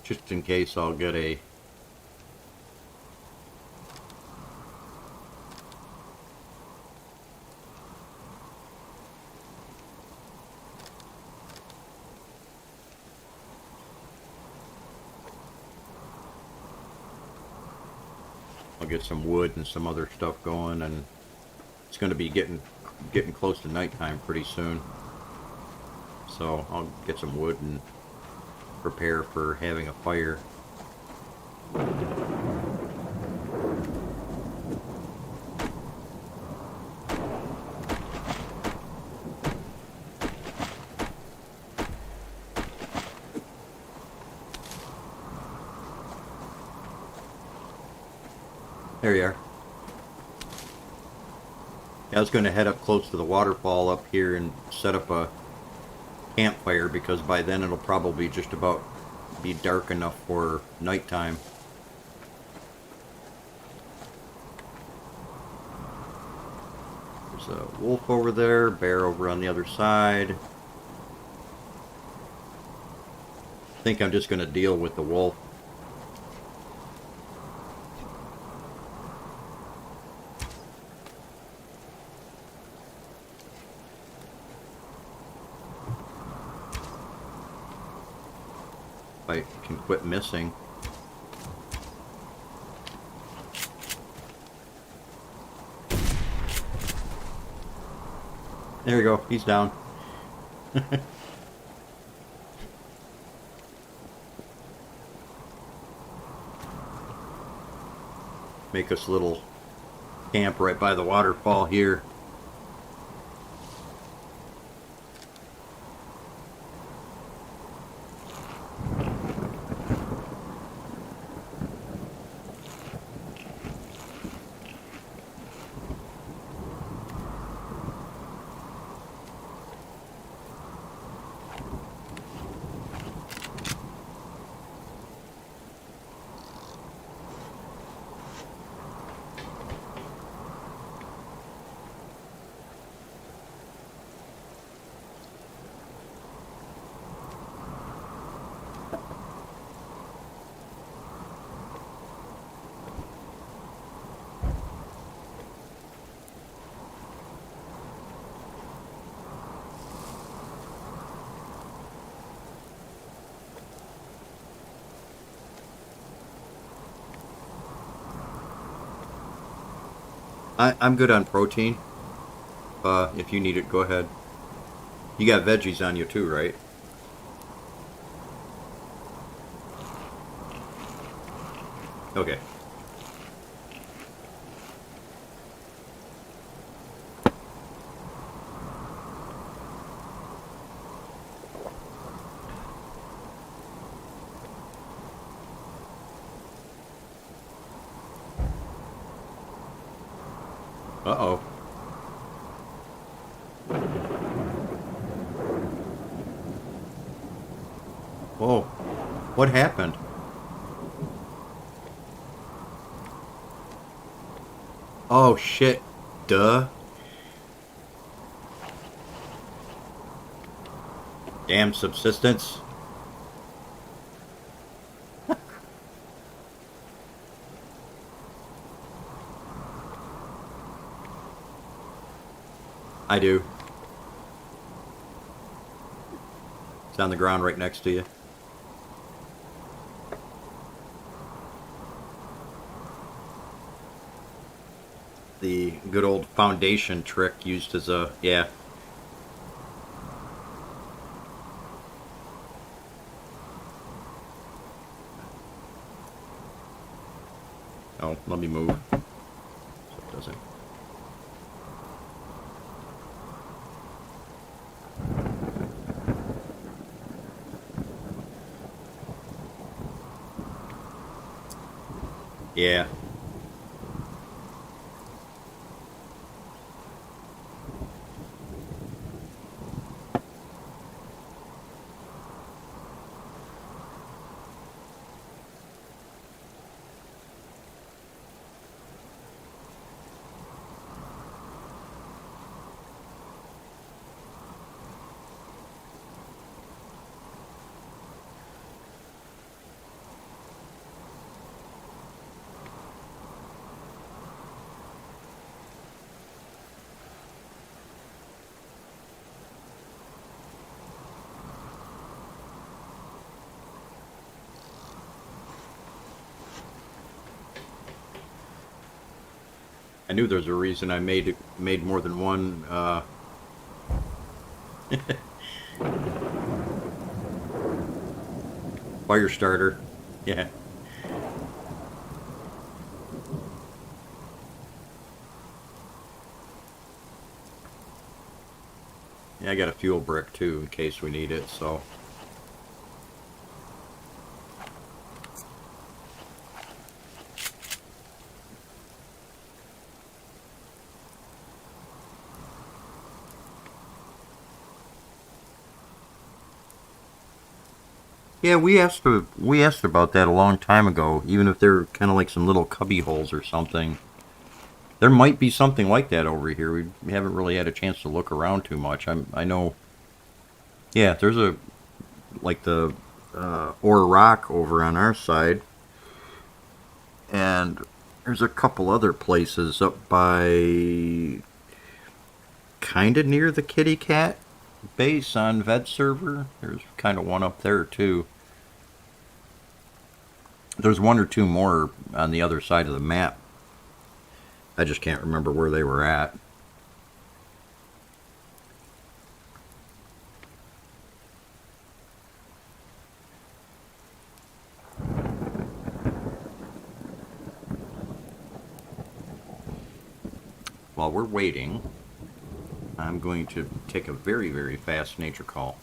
Just in case I'll get a... I'll get some wood and some other stuff going, and it's going to be getting close to nighttime pretty soon. So I'll get some wood and prepare for having a fire. There you are. Yeah, I was going to head up close to the waterfall up here and set up a campfire, because by then it'll probably just about be dark enough for nighttime. There's a wolf over there, bear over on the other side. I think I'm just going to deal with the wolf. I can quit missing. There you go, he's down. Make us a little camp right by the waterfall here. I'm good on protein. If you need it, go ahead. You got veggies on you too, right? Okay. Uh-oh. Whoa. What happened? Oh, shit. Duh. Damn subsistence. I do. It's on the ground right next to you. The good old foundation trick used as a, yeah. Oh, let me move. So it doesn't. Yeah. I knew there's a reason I made more than one fire starter. Yeah. Yeah, I got a fuel brick too in case we need it, so. Yeah, we asked about that a long time ago, even if they're kind of like some little cubby holes or something. There might be something like that over here. We haven't really had a chance to look around too much. I know. Yeah, there's a like the ore rock over on our side, and there's a couple other places up by kind of near the Kitty Cat base on Vet Server. There's kind of one up there too. There's one or two more on the other side of the map. I just can't remember where they were at. While we're waiting, I'm going to take a very, very fast nature call.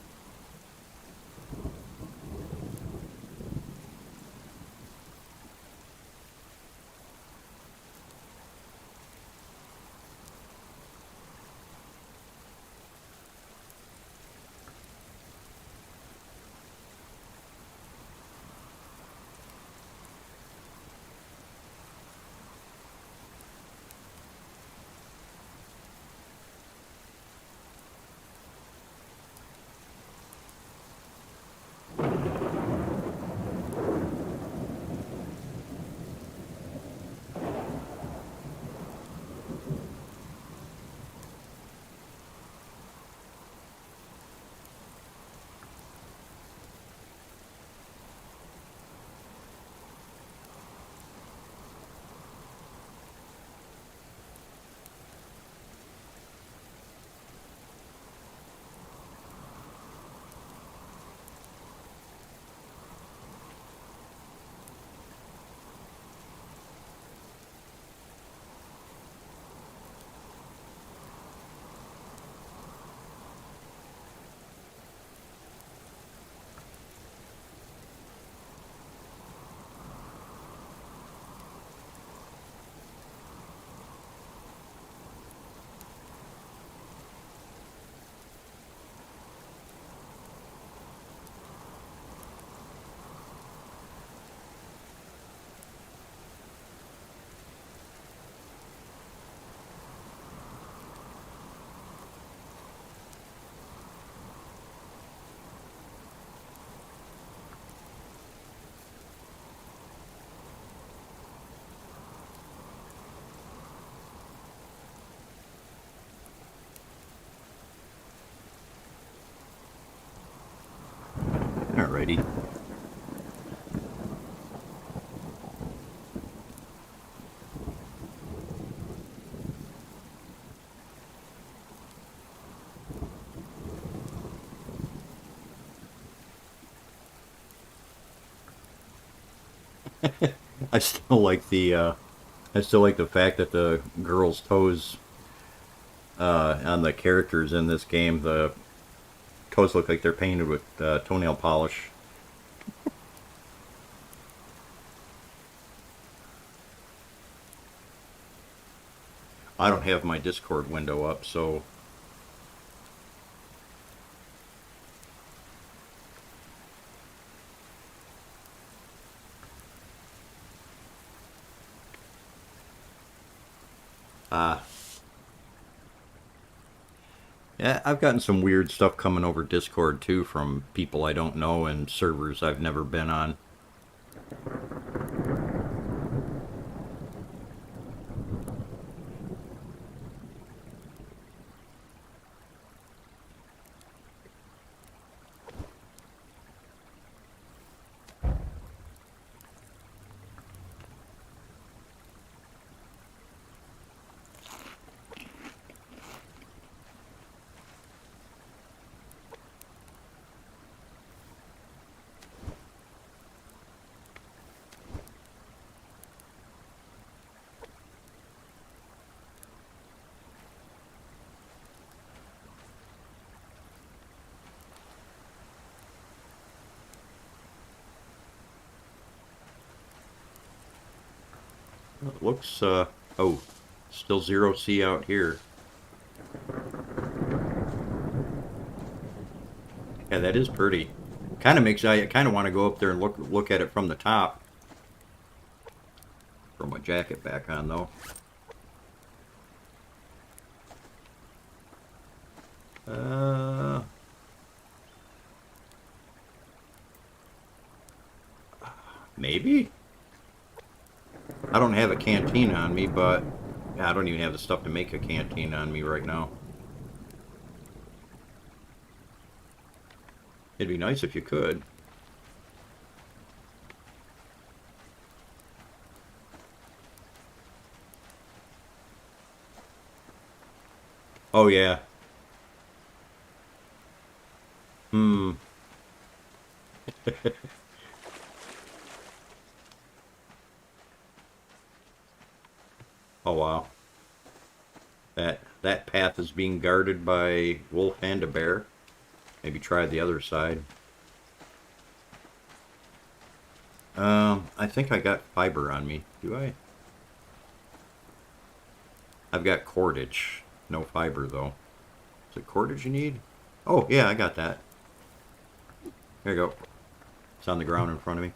Alrighty. I still like the fact that the girls' toes on the characters in this game, the toes look like they're painted with toenail polish. I don't have my Discord window up, so uh, yeah, I've gotten some weird stuff coming over Discord too from people I don't know and servers I've never been on. It looks oh, still 0C out here. Yeah, that is pretty. Kind of makes I kind of want to go up there and look at it from the top. Throw my jacket back on though. Maybe. I don't have a canteen on me, but I don't even have the stuff to make a canteen on me right now. It'd be nice if you could. Oh yeah. Hmm. Oh wow. That path is being guarded by wolf and a bear. Maybe try the other side. I think I got fiber on me. Do I? I've got cordage. No fiber though. Is it cordage you need? Oh yeah, I got that. There you go. It's on the ground in front of me.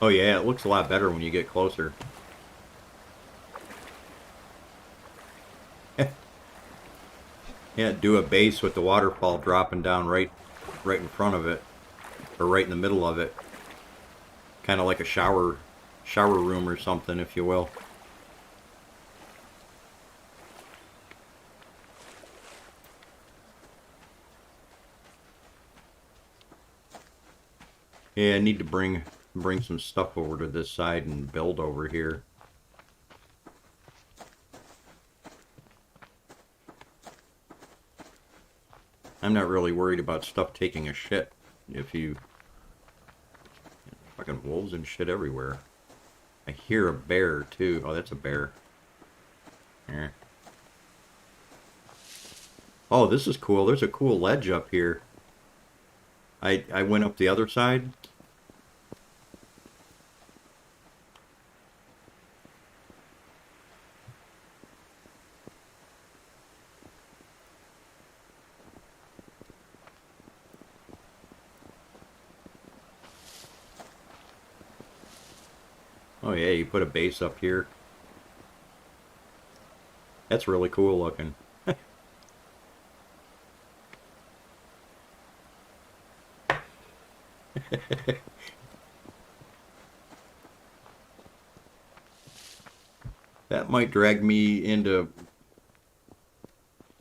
Oh yeah, it looks a lot better when you get closer. Yeah, do a base with the waterfall dropping down right in front of it, or right in the middle of it. Kind of like a shower room or something, if you will. Yeah, I need to bring some stuff over to this side and build over here. I'm not really worried about stuff taking a shit. If you... Fucking wolves and shit everywhere. I hear a bear, too. Oh, that's a bear. Yeah. Oh, this is cool. There's a cool ledge up here. I went up the other side. Oh yeah, you put a base up here. That's really cool looking. That might drag me into.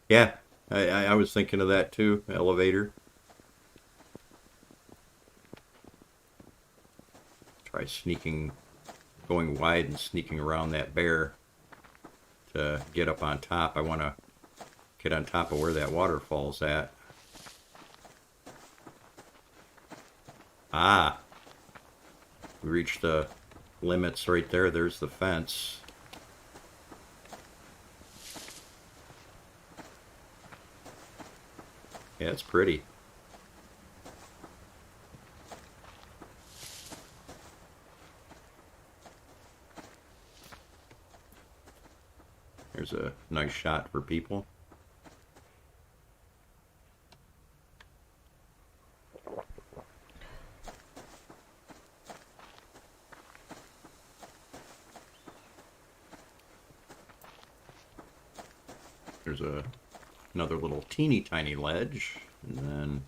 Yeah, I was thinking of that too. Elevator. Try sneaking, going wide and sneaking around that bear to get up on top. I want to get on top of where that waterfall's at. Ah, we reached the limits right there. There's the fence. Yeah, it's pretty. There's a nice shot for people. There's another little teeny tiny ledge, and then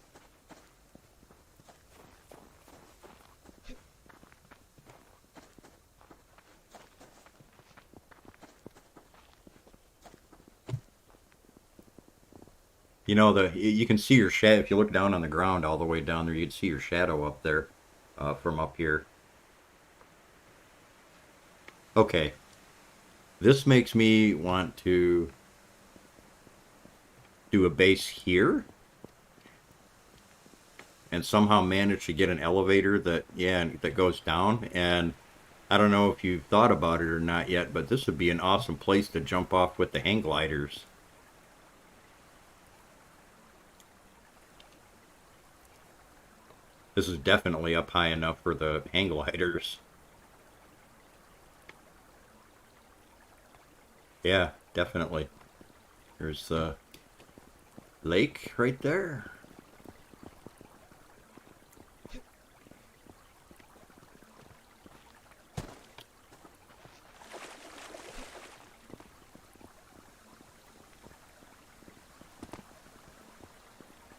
you can see your shadow if you look down on the ground all the way down there. You'd see your shadow up there from up here. Okay, this makes me want to do a base here and somehow manage to get an elevator that goes down. And I don't know if you've thought about it or not yet, but this would be an awesome place to jump off with the hang gliders. This is definitely up high enough for the hang gliders. Yeah, definitely. There's the lake right there.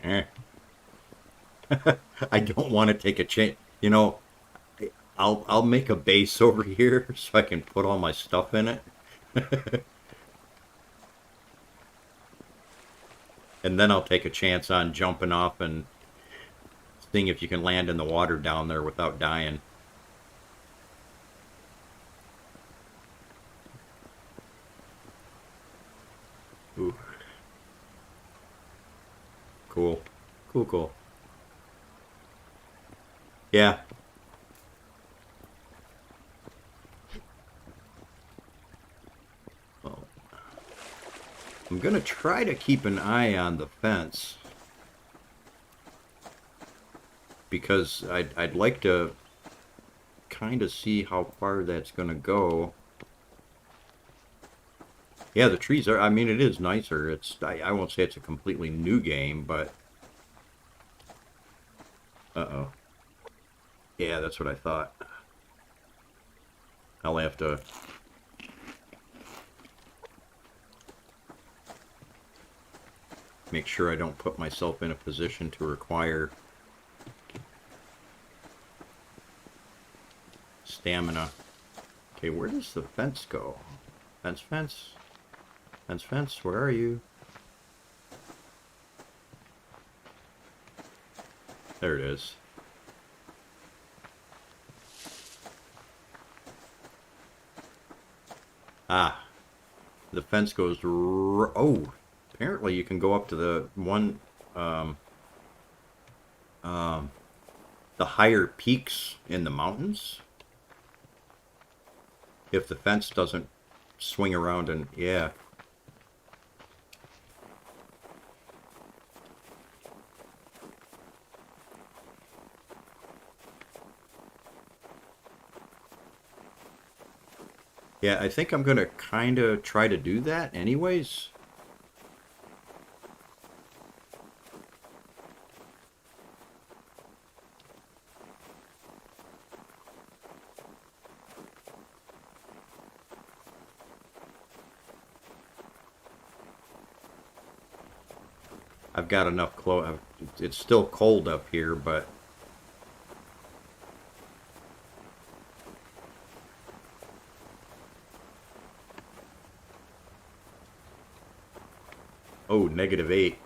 Eh. I don't want to take a chance. I'll make a base over here so I can put all my stuff in it. And then I'll take a chance on jumping off and seeing if you can land in the water down there without dying. Ooh. Cool. Cool, cool. Yeah. Well, I'm gonna try to keep an eye on the fence because I'd like to kind of see how far that's gonna go. Yeah, the trees are. I mean, it is nicer. I won't say it's a completely new game, but uh-oh. Yeah, that's what I thought. I'll have to make sure I don't put myself in a position to require stamina. Okay, where does the fence go? Fence, fence. Fence, fence, where are you? There it is. Ah, the fence goes. Oh, apparently you can go up to the one, the higher peaks in the mountains. If the fence doesn't swing around and yeah. Yeah, I think I'm gonna kind of try to do that anyways. I've got enough clothes. It's still cold up here, but oh, -8.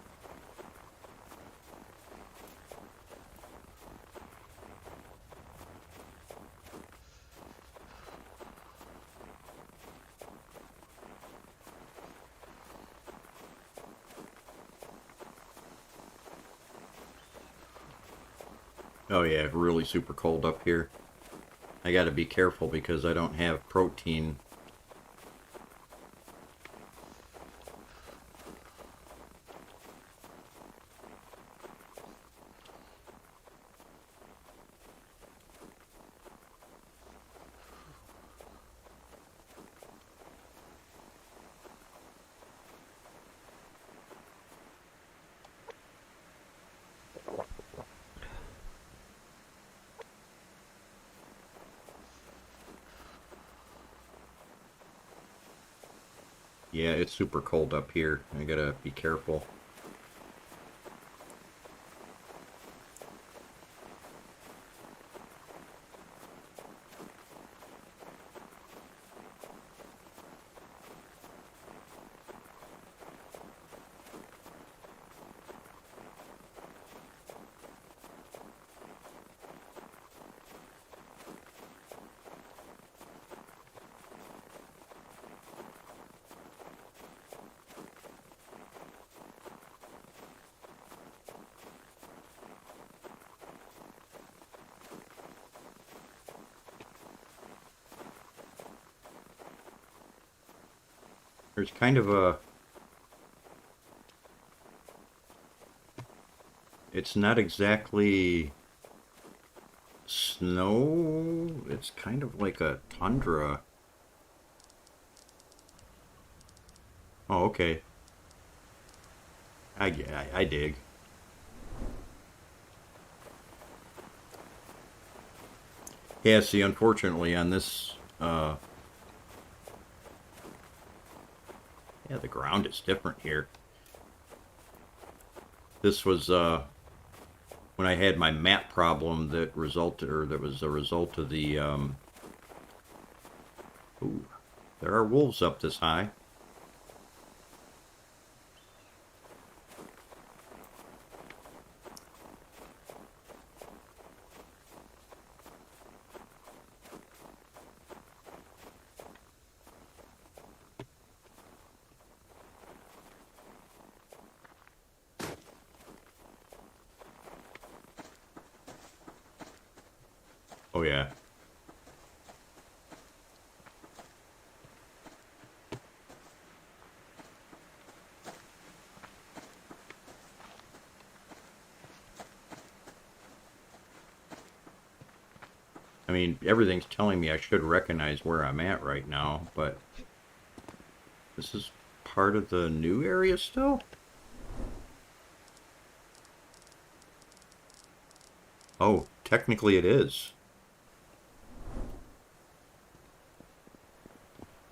Oh yeah, really super cold up here. I got to be careful because I don't have protein. Yeah, it's super cold up here. I gotta be careful. There's kind of a... It's not exactly snow. It's kind of like a tundra. Oh, okay. I dig. Yeah, see, unfortunately on this, yeah, the ground is different here. This was, when I had my mat problem that resulted, or that was a result of the, ooh, there are wolves up this high. Oh yeah. I mean, everything's telling me I should recognize where I'm at right now, but this is part of the new area still? Oh, technically it is.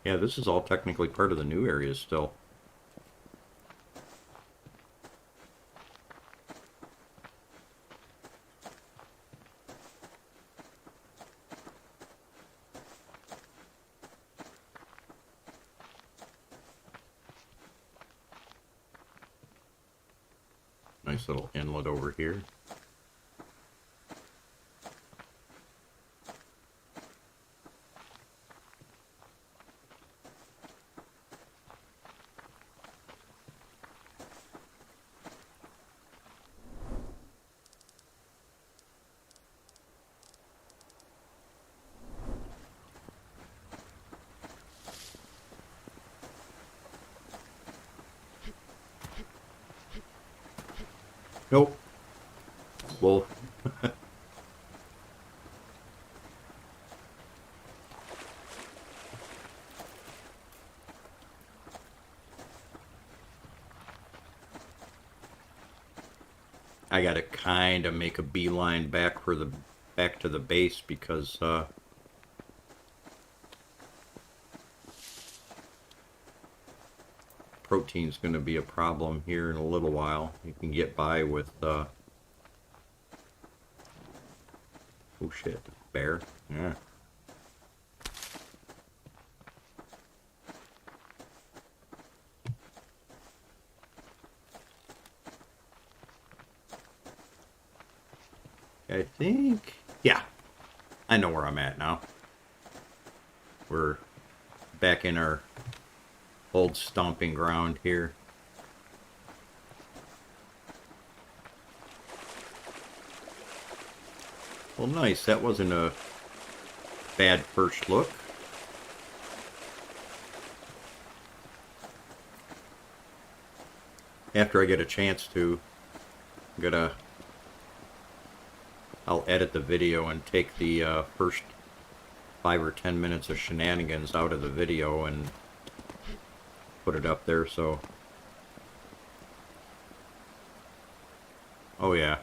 Yeah, this is all technically part of the new area still. Nice little inlet over here. Nope. Well, I gotta kind of make a beeline back to the base because protein's going to be a problem here in a little while. You can get by with oh shit, bear. Yeah. I think, yeah, I know where I'm at now. We're back in our old stomping ground here. Well, nice. That wasn't a bad first look. After I get a chance to, I'll edit the video and take the first 5 or 10 minutes of shenanigans out of the video and put it up there. So, oh yeah.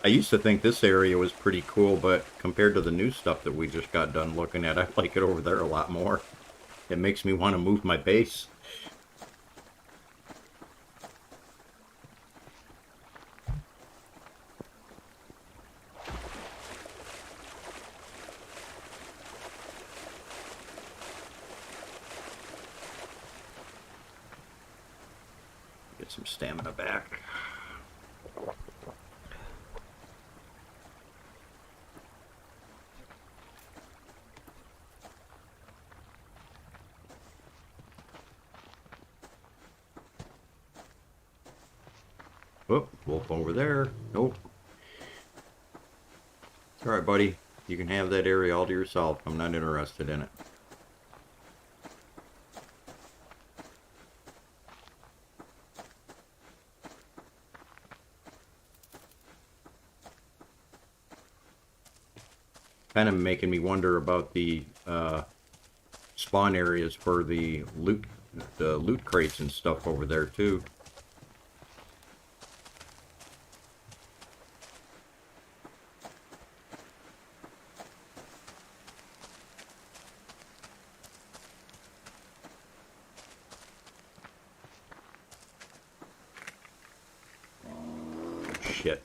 I used to think this area was pretty cool, but compared to the new stuff that we just got done looking at, I like it over there a lot more. It makes me want to move my base. Get some stamina back. Oh, wolf over there. Nope. It's alright, buddy. You can have that area all to yourself. I'm not interested in it. Kind of making me wonder about the spawn areas for the loot crates and stuff over there too. Shit.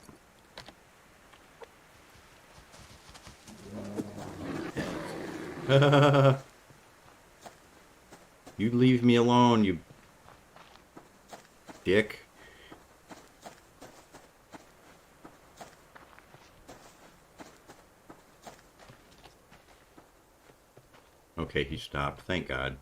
You leave me alone, you dick. Okay, he stopped. Thank God.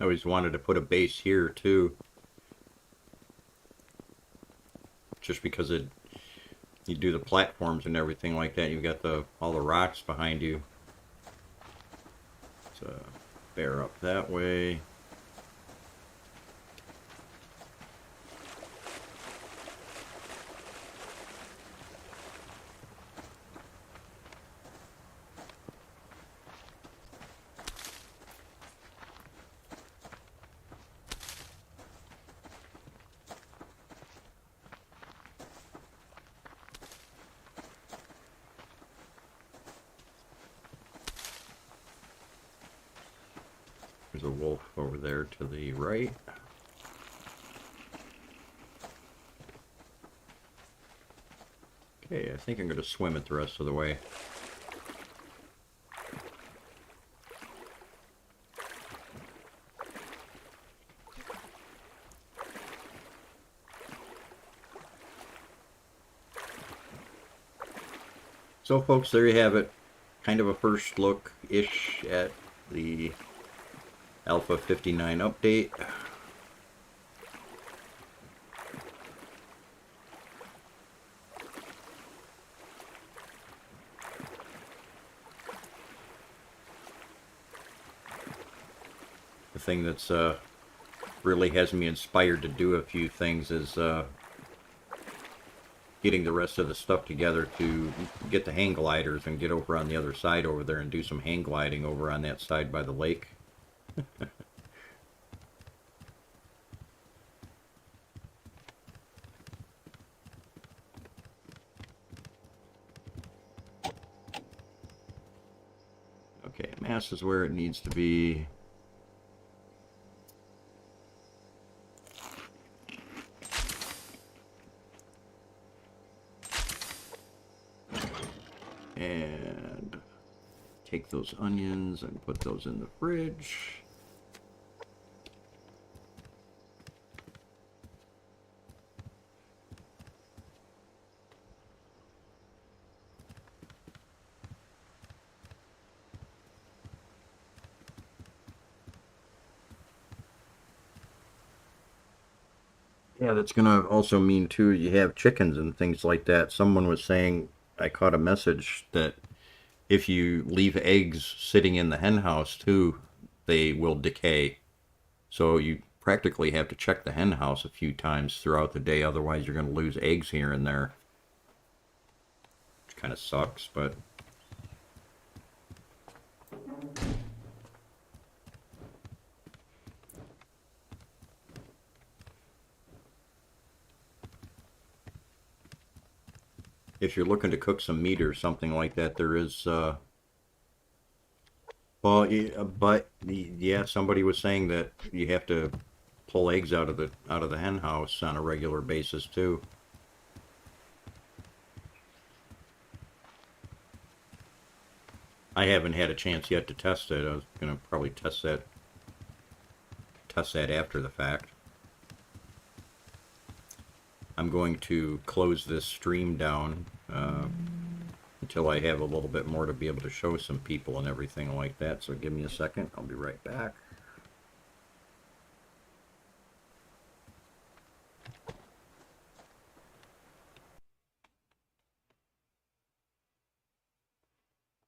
I always wanted to put a base here too, just because you do the platforms and everything like that. You've got all the rocks behind you. So bear up that way. There's a wolf over there to the right. Okay, I think I'm going to swim it the rest of the way. So folks, there you have it. Kind of a first look back-ish at the Alpha 59 update. The thing that's really has me inspired to do a few things is getting the rest of the stuff together to get the hang gliders and get over on the other side over there and do some hang gliding over on that side by the lake. Okay, mass is where it needs to be. And take those onions and put those in the fridge. Yeah, that's gonna also mean too, you have chickens and things like that. Someone was saying, I caught a message that if you leave eggs sitting in the hen house too, they will decay. So you practically have to check the hen house a few times throughout the day, otherwise you're gonna lose eggs here and there. Which kind of sucks, but if you're looking to cook some meat or something like that, there is well, but yeah, somebody was saying that you have to pull eggs out of the hen house on a regular basis too. I haven't had a chance yet to test it. I was gonna probably test that after the fact. I'm going to close this stream down until I have a little bit more to be able to show some people and everything like that. So give me a second. I'll be right back.